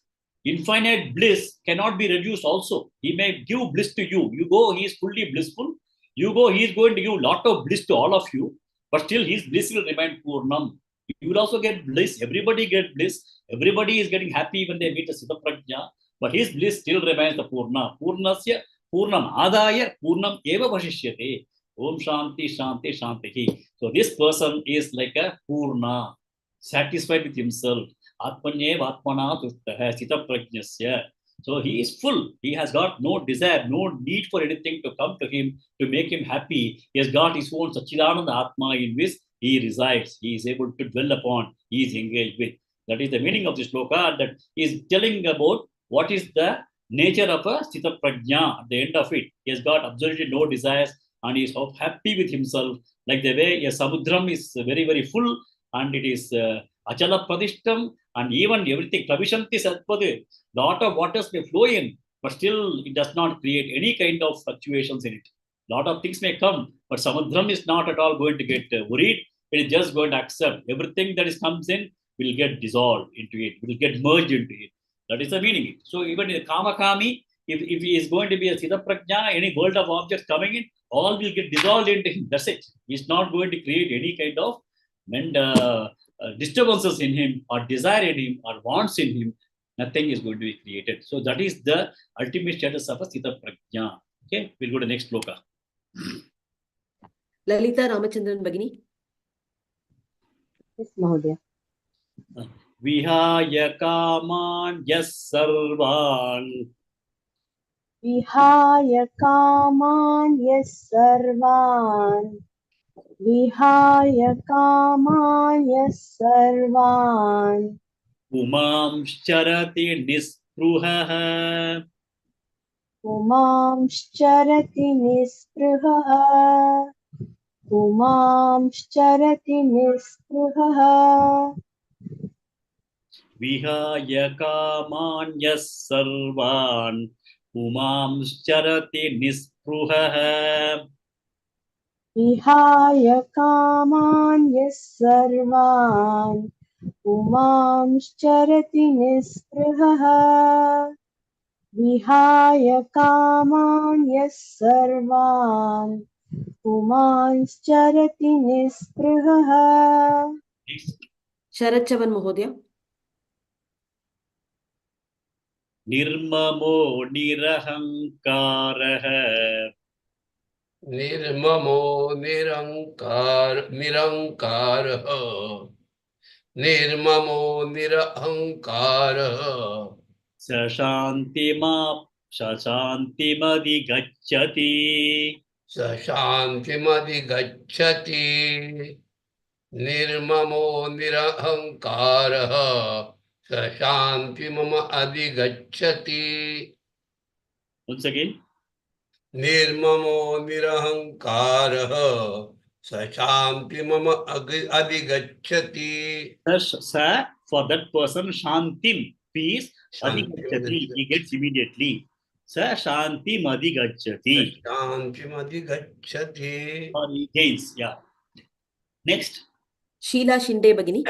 infinite bliss cannot be reduced also. He may give bliss to you. You go, he is fully blissful. You go, he is going to give a lot of bliss to all of you. But still his bliss will remain Purnam. You will also get bliss. Everybody gets bliss. Everybody is getting happy when they meet a Siddha Prajna. But his bliss still remains the Purna. Purnasya Purnam Adaya Purnam Eva Vashishyate. Om Shanti Shanti Shanti. So this person is like a Purna, satisfied with himself. Atmanyev Atmana Tushtaha Siddha Prajnasya. So he is full. He has got no desire, no need for anything to come to him to make him happy. He has got his own Sachidananda Atma in which he resides. He is able to dwell upon. He is engaged with. That is the meaning of this shloka. That he is telling about what is the nature of a Sthita Prajna at the end of it. He has got absolutely no desires and he is happy with himself. Like the way a Samudram is very, very full and it is Achala Pradishtam and even everything. Pravishanti Satpade. Lot of waters may flow in, but still it does not create any kind of fluctuations in it. Lot of things may come, but Samudram is not at all going to get worried. It is just going to accept everything that comes in will get dissolved into it, will get merged into it. That is the meaning. So even in the Kamakami, if he is going to be a Siddha Prajna, any world of objects coming in, all will get dissolved into him. That's it. He is not going to create any kind of disturbances in him or desire in him or wants in him. Nothing is going to be created. So that is the ultimate status of a Sthita Prajna. Okay, we'll go to the next shloka. Lalita Ramachandran Bhagini. Yes, Mahodaya. Vihaya kaman yas sarvan. Vihaya kaman yes sarvan. Vihaya kaman yes sarvan. Umamscharati nispruhaha. Umamscharati nispruhaha. Umamscharati nispruhaha. Vihaya kaman yas sarvan. पुमांश्चरति निःस्पृहः विहाय कामान् यः सर्वान् पुमांश्चरति निःस्पृहः विहाय कामान् यः सर्वान् पुमांश्चरति निःस्पृहः शरच्चवन् महोदय निर्ममो निरहङ्कारः निर्ममो निरङ्कारः निर्ममो निरहङ्कारः शान्तिमधिगच्छति स शान्तिमधिगच्छति निर्ममो निरहङ्कारः स शान्तिमम अधिगच्छति Once again, निर्ममो निरहङ्कारः स शान्तिमम अधिगच्छति sa for that person shantim, peace, adhigachati, he gets immediately. Sa shantim adhigachati. शान्तिमधिगच्छति Or he gains, yeah. Next. Sheela Shinde भगिनी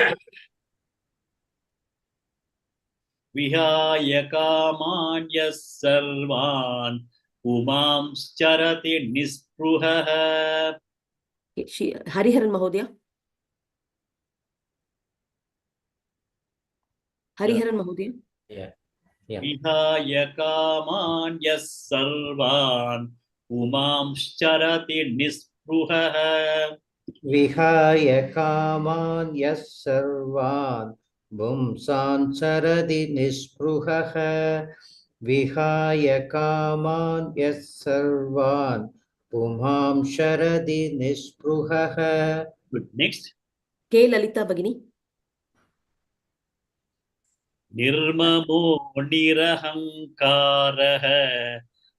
विहाय कामान्यः सर्वान् पुमांश्चरति निःस्पृहः हरिहरन् महोदय हरिहरन् महोदय विहाय कामान्यः सर्वान् पुमांश्चरति निःस्पृहः विहाय कामान् यः सर्वान् पुंसांश्चरति निःस्पृहः विहाय कामान् यः सर्वान् पुंसांश्चरति निःस्पृहः. Good. Next. के ललिता भगिनी निर्ममो निरहङ्कारः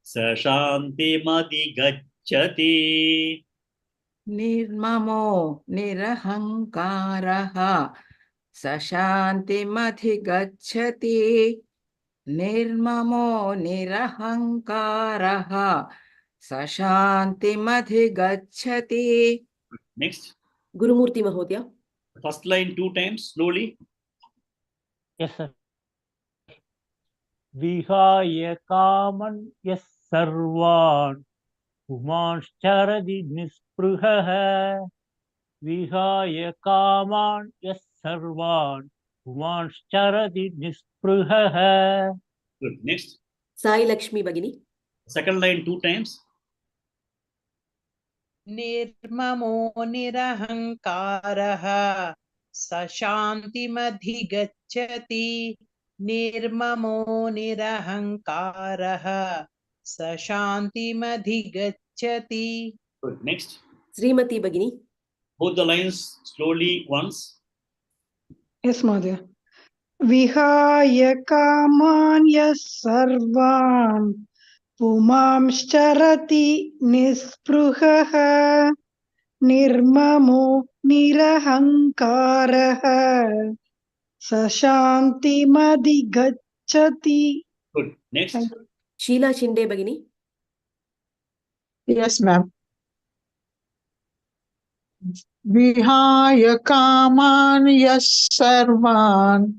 स शान्तिमधिगच्छति निर्ममो निरहङ्कारः स शान्तिमधिगच्छति निर्ममो निरहङ्कारः स शान्तिमधिगच्छति. Next. गुरुमूर्ति महोदय First line 2 times slowly. Yes, sir. विहाय कामन् यः सर्वान् पुमांश्चरति निःस्पृहः विहाय कामान् यः सर्वान् पुमांश्चरति निःस्पृहः. Good. Next. साई लक्ष्मी भगिनी Second line 2 times. निर्ममो निरहङ्कारः स शान्तिमधिगच्छति निर्ममो निरहङ्कारः स शान्तिमधिगच्छति. Good. Next. श्रीमती भगिनी Both the lines slowly once. यस् महोदय विहाय कामान् यः सर्वान् पुमांश्चरति निःस्पृहः निर्ममो निरहङ्कारः स शान्तिमधिगच्छति. Good. Next. शीला शिंदे भगिनी यस् मैम विहाय कामान् यः सर्वान्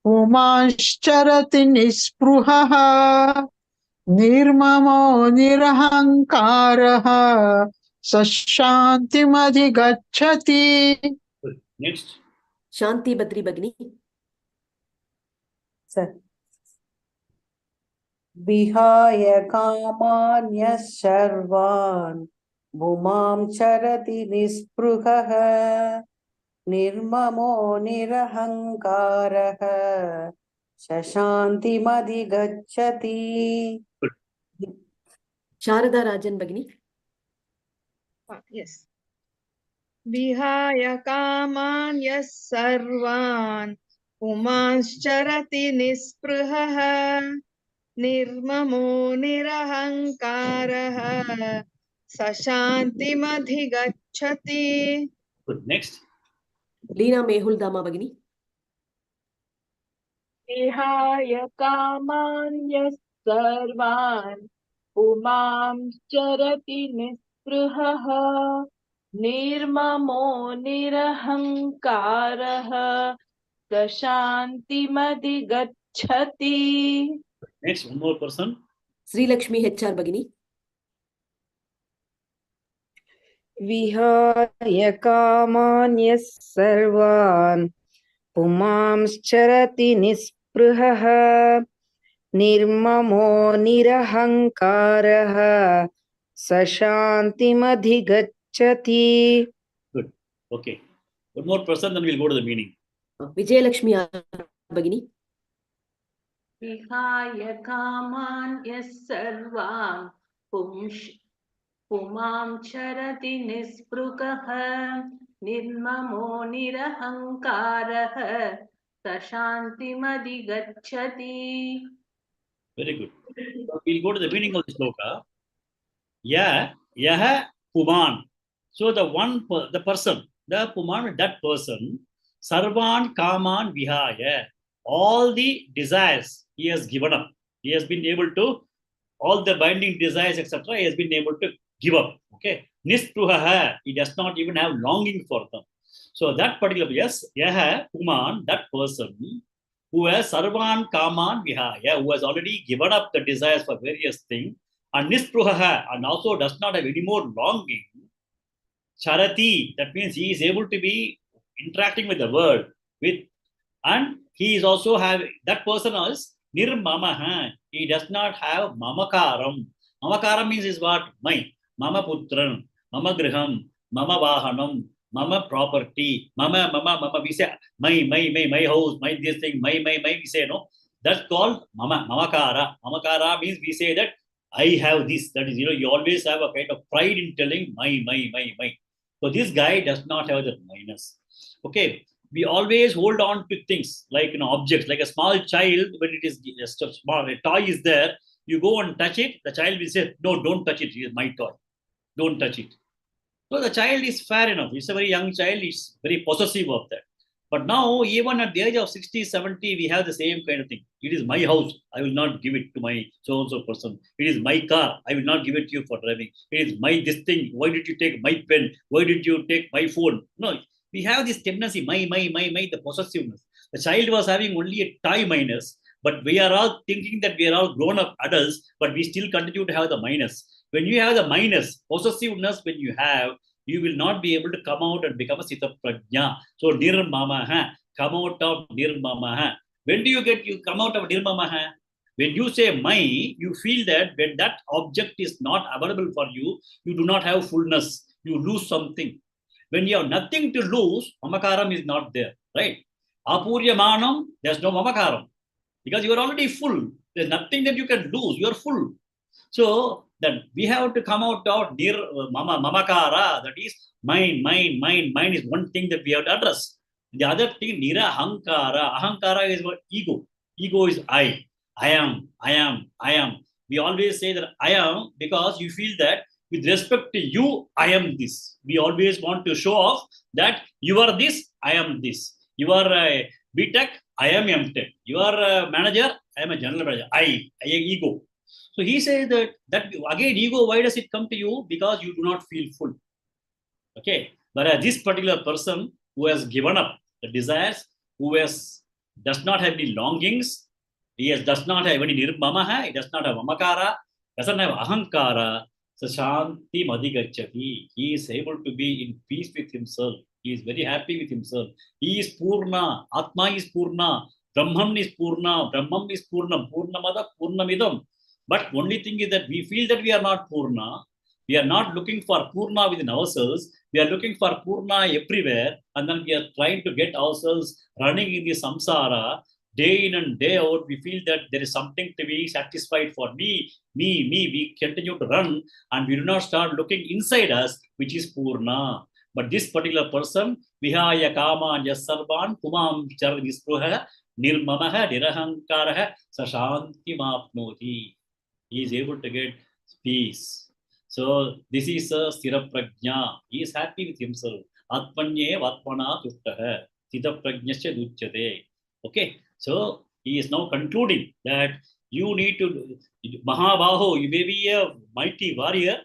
पुमांश्चरति निःस्पृहः निर्ममो निरहङ्कारः स शान्तिमधिगच्छति. Good. Next. शांति बद्री भगिनी विहाय कामान् यः सर्वान् पुमांश्चरति निःस्पृहः निर्ममो निरहङ्कारः स शान्तिमधिगच्छति. शारदा राजन भगिनी यस् विहाय कामान् यः सर्वान् पुमांश्चरति निःस्पृहः निर्ममो निरहङ्कारः स शान्तिमधिगच्छति. Good. Next. लीना मेहुल दामा भगिनी विहाय कामान् यः सर्वान् पुमांश्चरति निःस्पृहः निर्ममो निरहङ्कारः स शान्तिमधिगच्छति. Next, one more person. Sri Lakshmi HR Bagini. विहाय कामान्यः सर्वान् पुमांश्चरति निःस्पृहः निर्ममो निरहङ्कारः स शान्तिमधिगच्छति. Good. Okay. One more person, then we'll go to the meaning. Vijayalakshmi Bagini. विहाय कामान् यः सर्वान् पुमां चरति निःस्पृहः निर्ममो निरहङ्कारः स शान्तिमधिगच्छति. Very good. So we'll go to the meaning of the shloka. Yaha Puman. So the person, the Puman, that person, Sarvan Kaman Vihaya. All the desires he has given up. He has been able to, all the binding desires, etc., he has been able to give up. Okay. Nispruhaha. He does not even have longing for them. So that particular, yes, Yaha Puman, that person who has Sarvan Kaman Vihaya, who has already given up the desires for various things, and Nispruhaha, and also does not have any more longing. Charati, that means he is able to be interacting with the world, and he is also having, that person is Nirmamaha. He does not have Mamakaram. Mamakaram means is what? My. Mama Putran, Mama Griham, Mama Vahanam, Mama property, Mama, we say, my house, my this thing, my, we say, no. That's called Mamakara. Mamakara means we say that I have this. That is, you always have a kind of pride in telling my. So this guy does not have that minus. Okay. We always hold on to things like objects, like a small child. When it is just a small, a toy is there, you go and touch it. The child will say, "No, don't touch it. It is my toy. Don't touch it." So the child is fair enough. It's a very young child. It's very possessive of that. But now, even at the age of 60, 70, we have the same kind of thing. It is my house. I will not give it to my so-and-so person. It is my car. I will not give it to you for driving. It is my this thing. Why did you take my pen? Why did you take my phone? No. We have this tendency, my, the possessiveness. The child was having only a toy minus, but we are all thinking that we are all grown-up adults, but we still continue to have the minus. When you have the minus, possessiveness, when you have, you will not be able to come out and become a Sita Prajna. So, Nirmamaha, come out of Nirmamaha. When do you come out of Nirmamaha? When you say my, you feel that when that object is not available for you, you do not have fullness. You lose something. When you have nothing to lose, Mamakaram is not there, right? Apuryamanam, there's no Mamakaram. Because you are already full. There's nothing that you can lose. You are full. So then we have to come out of Mamakara, that is mine. Mine is one thing that we have to address. The other thing, Nira Hankara. Ahankara is what? Ego. Ego is I. I am. We always say that I am because you feel that with respect to you, I am this. We always want to show off that you are this, I am this. You are a B.Tech, I am M.Tech. You are a manager, I am a general manager. I am ego. So he says that again, ego, why does it come to you? Because you do not feel full. Okay. But this particular person who has given up the desires, who does not have any longings, does not have any nirmamaha, he does not have mamakara, doesn't have ahankara, Sashanti Madhigachati. He is able to be in peace with himself. He is very happy with himself. He is Purna. Atma is Purna. Brahman is Purna. Brahman is Purna. Purnamada, Purnamidam. But only thing is that we feel that we are not Purna. We are not looking for Purna within ourselves. We are looking for Purna everywhere. And then we are trying to get ourselves running in the samsara. Day in and day out, we feel that there is something to be satisfied for me. We continue to run and we do not start looking inside us, which is Purna. But this particular person, Vihaya Kama Yasarvan, Pumam Charvispruha, Nirmamaha, Nirahankaraha, Sashanti Mapnoti. He is able to get peace. So this is a Sthira Prajna. He is happy with himself. Atmanye Vatmana Tuttaha, Sthira Prajnasya Duchyate. Okay. So he is now concluding that You need to, Mahabaho, you may be a mighty warrior.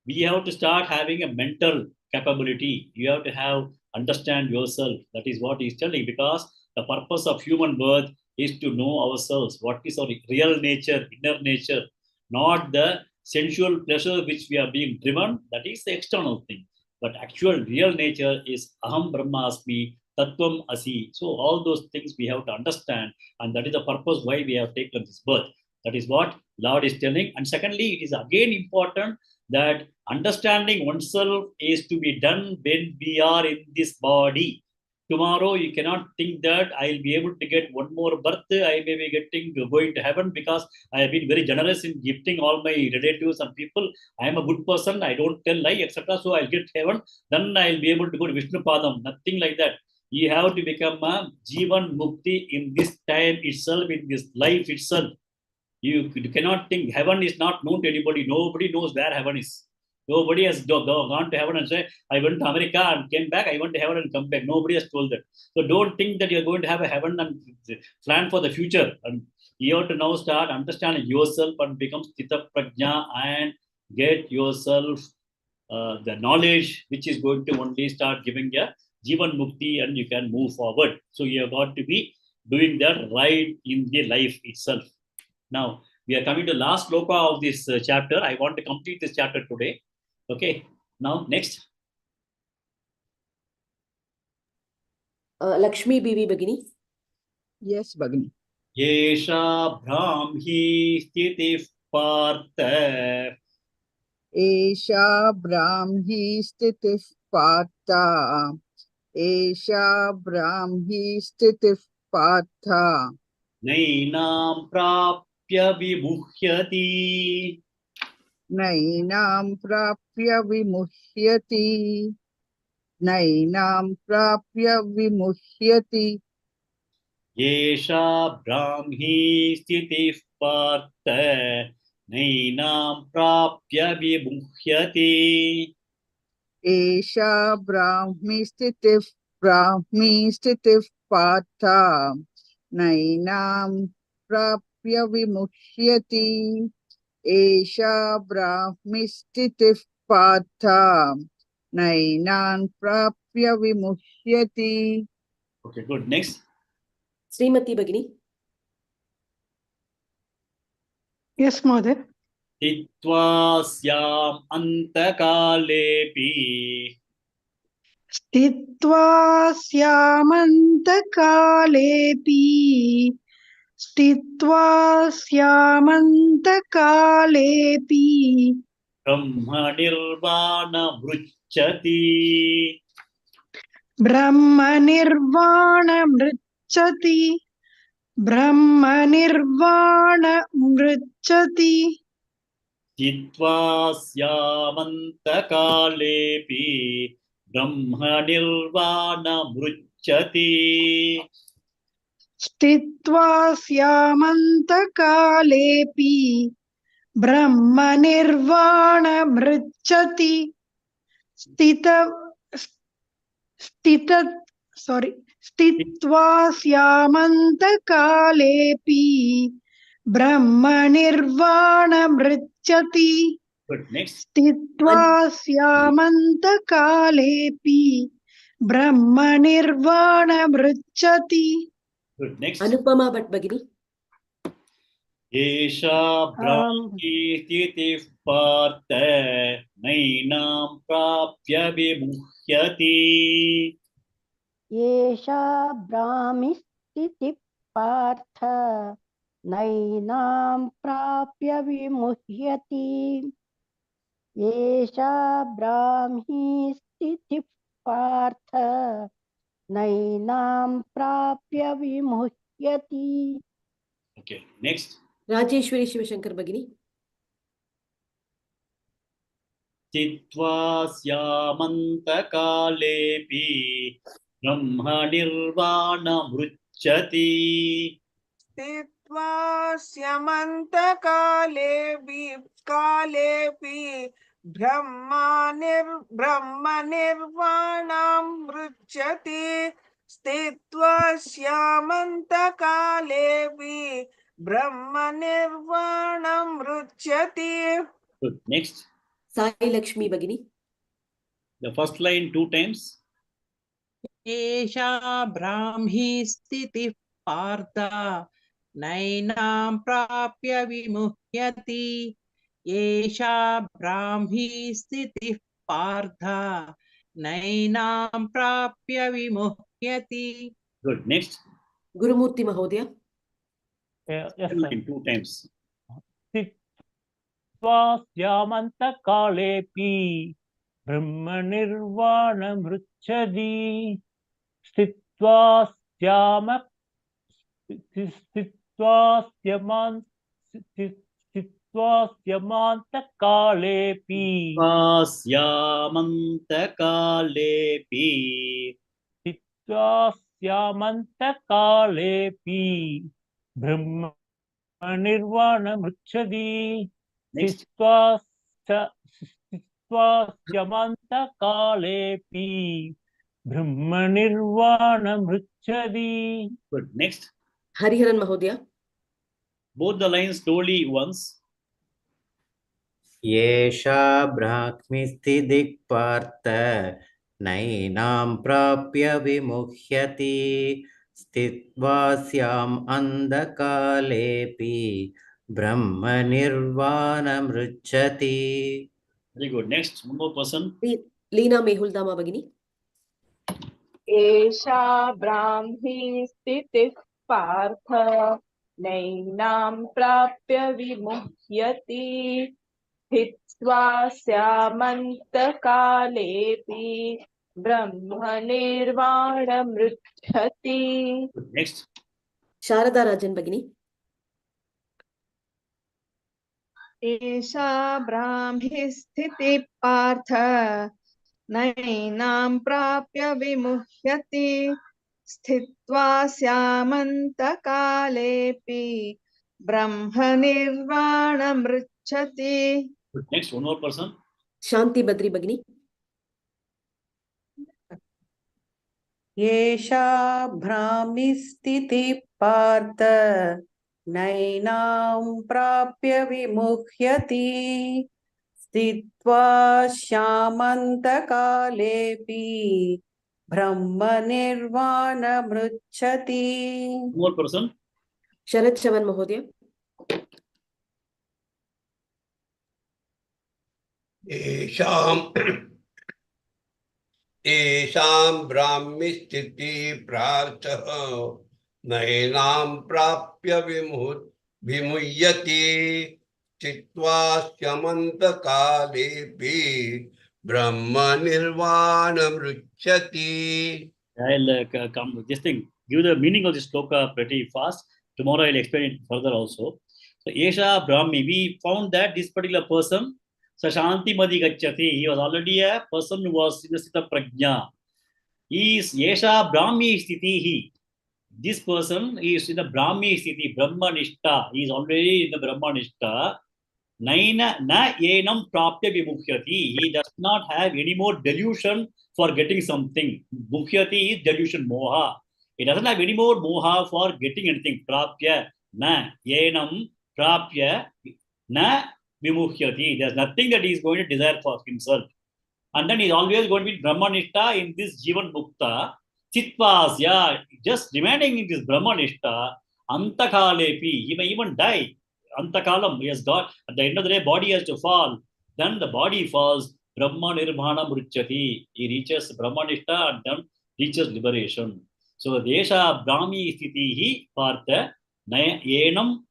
We have to start having a mental capability. You have to have understand yourself. That is what he's telling, because the purpose of human birth is to know ourselves. What is our real nature, inner nature, not the sensual pleasure which we are being driven. That is the external thing. But actual real nature is Aham Brahmasmi, Tattvam Asi. So all those things we have to understand, and that is the purpose why we have taken this birth. That is what Lord is telling. And secondly, it is again important that understanding oneself is to be done when we are in this body. Tomorrow, you cannot think that I'll be able to get one more birth. I may be going to heaven because I have been very generous in gifting all my relatives and people. I am a good person. I don't tell lie, etc. So I'll get heaven. Then I'll be able to go to Vishnu Padam. Nothing like that. You have to become a Jivan Mukti in this time itself, in this life itself. You cannot think heaven is not known to anybody. Nobody knows where heaven is. Nobody has gone to heaven and say, I went to America and came back. I went to heaven and come back. Nobody has told that. So don't think that you're going to have a heaven and plan for the future. And you have to now start understanding yourself and become Sthita Prajna and get yourself the knowledge which is going to only start giving a Jivan Mukti, and you can move forward. So you have got to be doing that right in the life itself. Now, we are coming to last shloka of this chapter. I want to complete this chapter today. Okay. Now, next. Lakshmi Bibi Bagini. Yes, Bhagini. Yesha Brahmi Sthiti Partha. Esha Brahmi Sthiti Partha. Esha Brahmi Sthiti Partha. Nainam Prapya Vimuhyati. Nainam Prapya Vimuhyati. Nainam Prapya Vimuhyati. Yesha Brahmi Sthiti Partha. Nainam Prapya Vimuhyati. Esha Brahmi Sthiti Partha. Nainam Prapya Vimuhyati. Esha Brahmi Sthiti Partha. Nainam Prapya Vimuhyati. Okay, good. Next. Srimati Bagini. Yes, Mother. Hitva syam antakalepi. Stitva syamantakaalepi. Stitva syamantakaalepi. Brahma nirvana mruchati. Brahma nirvana mruchati. Brahma nirvana mruchati. Hitva syam antakalepi. Brahma nirvana mruchati. Stitva syamantakaalepi. Brahma nirvana mruchati. Stitva syamantakaalepi. Brahma nirvana mruchati. Good. Next. Stitva syamantakaalepi. Brahma nirvana mruchati. Good. Next. Anupama Bhat Bagini. Esha Brahmi Sthiti Partha. Nainam Prapya Vimuhyati. Yesha Brahmi Sthiti Partha. Nainam Prapya Vimuhyati. Yesha Brahmi Sthiti Partha. Nainam Prapya Vimuhyati. Okay. Next. Rajeshwari Shivashankar Bagini. Chitva syamantakaalepi. Brahma nirvana mruchati. Stitva syamantakaalepi Brahma nirvanam mruchati. Stitva syamantakaalepi ब्रह्मनिर्वाणमृच्छति. Good. Next. Sai Lakshmi Bhagini. The first line 2 times. एषा ब्राह्मी स्थितिः पार्थ नैनां प्राप्य विमुह्यति. एषा ब्राह्मी स्थितिः पार्थ नैनां प्राप्य विमुह्यति. Good. Next. Gurumurthy Mahodaya. Yes, Second sir. line 2 times. स्थित्वास्यामन्तकालेऽपि ब्रह्मनिर्वाणमृच्छति. स्थित्वास्यमान्तकालेऽपि Pasyamantakaalepi. स्थित्वास्यामन्तकालेऽपि ब्रह्मनिर्वाणमृच्छति. Next. स्थित्वास्यमन्तकालेऽपि ब्रह्मनिर्वाणमृच्छति. Good. Next. Hariharan Mahodaya. Both the lines slowly once. एषा ब्राह्मी स्थितिः पार्थ नैनां प्राप्य विमुह्यति. स्थित्वास्याम् अन्धकालेऽपि ब्रह्मनिर्वाणमृच्छति. Very good. Next. One more person. Leena Mehuldama Bhagini. एषा ब्राह्मी स्थितिः पार्थ नैनां प्राप्य विमुह्यति. स्थित्वा स्यामन्तकालेऽपि ब्रह्मनिर्वाणमृच्छति. Next. Sharada Rajan Bhagini. एषा ब्राह्मी स्थितिः पार्थ नैनां प्राप्य विमुह्यति. स्थित्वा स्यामन्तकालेऽपि ब्रह्मनिर्वाणमृच्छति. Next. One more person. Shanti Badri Bhagini. एषा भ्रामि स्थितिः पार्थ नैनां प्राप्य विमुह्यति. स्थित्वा श्यामन्तकालेऽपि ब्रह्मनिर्वाणमृच्छति. One more person. Sharad Chavan Mahodaya. येषां ब्राह्मी स्थितिः प्रार्थः नैनां प्राप्य विमुह्यति. स्थित्वा स्यमन्तकालेऽपि ब्रह्मनिर्वाणमृच्छति. I'll come with this thing. Give the meaning of this shloka pretty fast. Tomorrow I'll explain it further also. So, Esha Brahmi, we found that this particular person, Sashanti Madi Gacchati, he was already a person who was in the state of prajna. He is Esha Brahmi Sthitihi. This person is in the Brahmi Sthiti, Brahmanishta. He is already in the Brahmanishta. Naina na yenam prapya vimukhyati. He does not have any more delusion for getting something. Mukhyati is delusion, moha. He doesn't have any more moha for getting anything. Prapya na yenam prapya na vimukhyati. There's nothing that he is going to desire for himself. And then he is always going to be Brahmanishta in this Jivan Mukta. Chitvasya, just remaining in this Brahmanishta, Antakalepi, he may even die. Antakalam, he has got, at the end of the day, body has to fall. Then the body falls, Brahma Nirvana Mruchati. He reaches Brahmanishta and then reaches liberation. So, Desha Brahmi Sthitihi Partha Yenam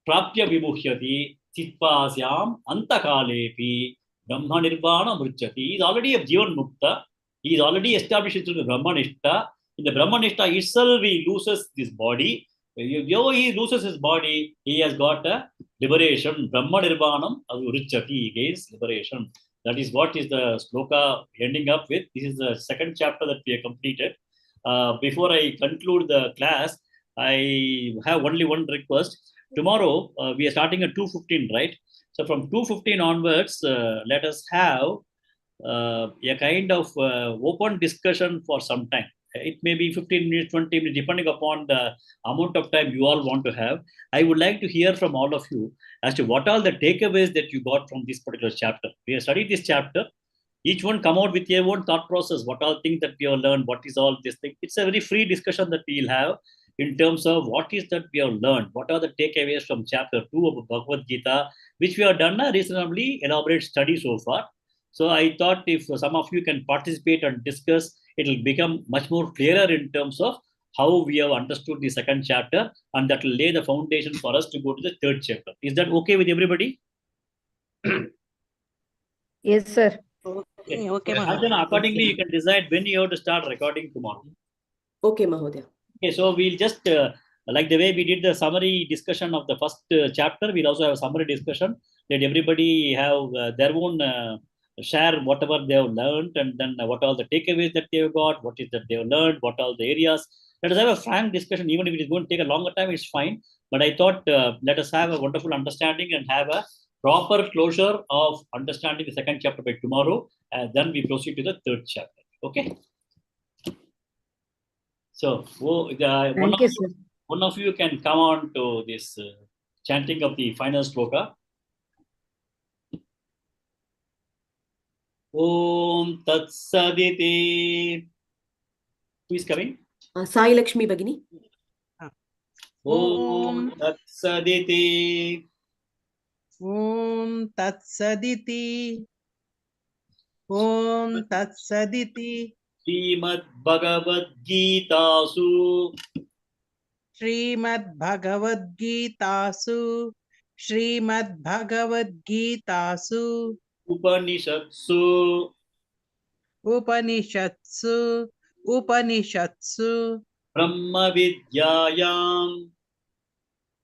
Prapya Vimuhyati Chitpasyam Antakalepi Brahma Nirvana Mruchati. He is already a Jivan Mukta. He is already established into the Brahmanishta. In the Brahmanishta itself, he loses this body. Though he loses his body, he has got a liberation. Brahma Nirvanam Ruchati, he gains liberation. That is what is the Shloka ending up with. This is the second chapter that we have completed. Before I conclude the class, I have only one request. Tomorrow, we are starting at 2:15, right? So from 2:15 onwards, let us have a kind of open discussion for some time. it may be 15 minutes, 20 minutes, depending upon the amount of time you all want to have. I would like to hear from all of you as to what are the takeaways that you got from this particular chapter. We have studied this chapter. Each one come out with your own thought process. What are things that we have learned? What is all this thing? It's a very free discussion that we'll have in terms of what is that we have learned. What are the takeaways from chapter 2 of Bhagavad Gita, which we have done a reasonably elaborate study so far. So I thought if some of you can participate and discuss, it will become much more clearer in terms of how we have understood the second chapter, and that will lay the foundation for us to go to the third chapter. Is that okay with everybody? Yes, sir. Okay. Okay, And then accordingly, you can decide when you have to start recording tomorrow. Okay, Mahodaya. Okay, so we'll just, like the way we did the summary discussion of the first chapter, we'll also have a summary discussion. Let everybody have their own share whatever they have learned, and then what are the takeaways that they have got, what is that they have learned, what are the areas. Let us have a frank discussion. Even if it is going to take a longer time, it's fine. But I thought let us have a wonderful understanding and have a proper closure of understanding the second chapter by tomorrow. And then we proceed to the third chapter. Okay. So one of you can come on to this chanting of the final shloka. Om Tat Saditi. Who is coming? Sai Lakshmi Bagini. Om Tat Saditi. Om Tat Saditi. Om Tat Saditi. Shrimad Bhagavad Gita Su. Shrimad Bhagavad Gita Su. Shrimad Bhagavad Gita Su. Upanishatsu. Upanishatsu. Upanishatsu. Brahma Vidyayam.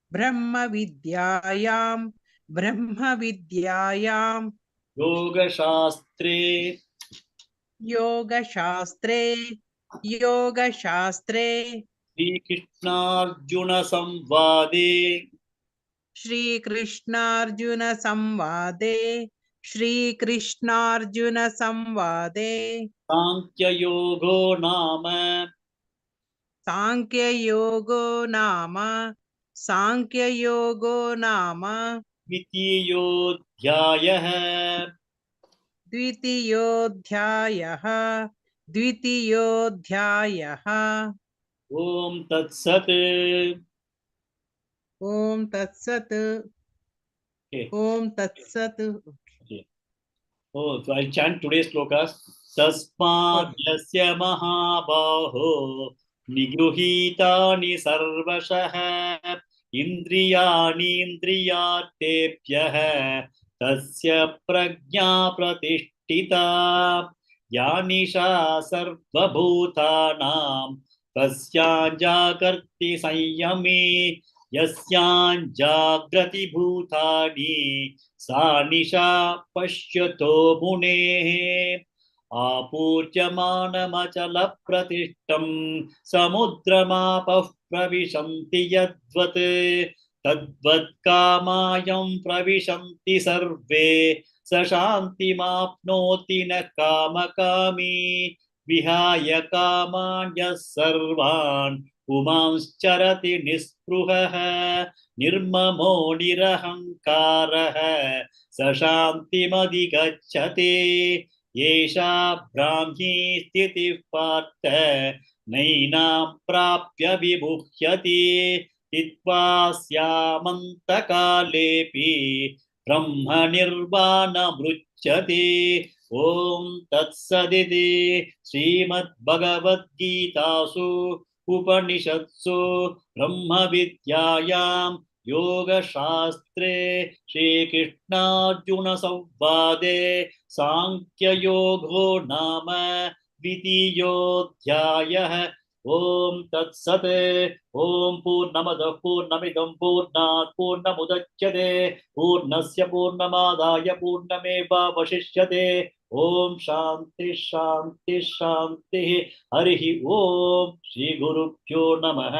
Brahma Vidyayam. Brahma Vidyayam. Yoga Shastre. Yoga Shastre. Yoga Shastre. Shri Krishna Arjuna Samvade. Shri Krishna Arjuna Samvade. Shri Krishna Arjuna Samvade. Sankhya Yogo Nama. Sankhya Yogo Nama. Sankhya Yogo Nama. Dvitiyodhyayah. Dvitiyodhyayah. Dvitiyodhyayah. Om Tat Sat. Om Tat Sat. Okay. Om Tat Sat. Okay. Oh, so I'll chant today's slokas. Tasmad yasya mahabaho nigruhitani sarvashah indriyani indriyatebhyah tasya prajna pratishtita yanisha sarvabhutanam tasya jagarti sanyami yasyan jagrati bhutani सा निशा पश्यतो मुनेः आपूर्यमानमचलप्रतिष्ठं समुद्रमापः प्रविशन्ति यद्वत् तद्वत् कामायं प्रविशन्ति सर्वे स शान्तिमाप्नोति न कामकामी विहाय कामान्यः सर्वान् पुमांश्चरति निःस्पृहः निर्ममो निरहङ्कारः स शान्तिमधिगच्छति एषा ब्राह्मी स्थितिः पार्थ नैनां प्राप्य विमुह्यति स्थित्वा स्यामन्तकालेऽपि ब्रह्मनिर्वाणमृच्छति ॐ तत्सदिति श्रीमद्भगवद्गीतासु उपनिषत्सु ब्रह्मविद्यायां योगशास्त्रे श्रीकृष्णार्जुनसंवादे सांख्ययोगो नाम द्वितीयोऽध्यायः ॐ तत्सत् ॐ पूर्णमदः पूर्णमिदं पूर्णात् पूर्णमुदच्यते पूर्णस्य पूर्णमादाय पूर्णमेवावशिष्यते ॐ शान्ति शान्ति शान्तिः हरिः ॐ श्रीगुरुभ्यो नमः।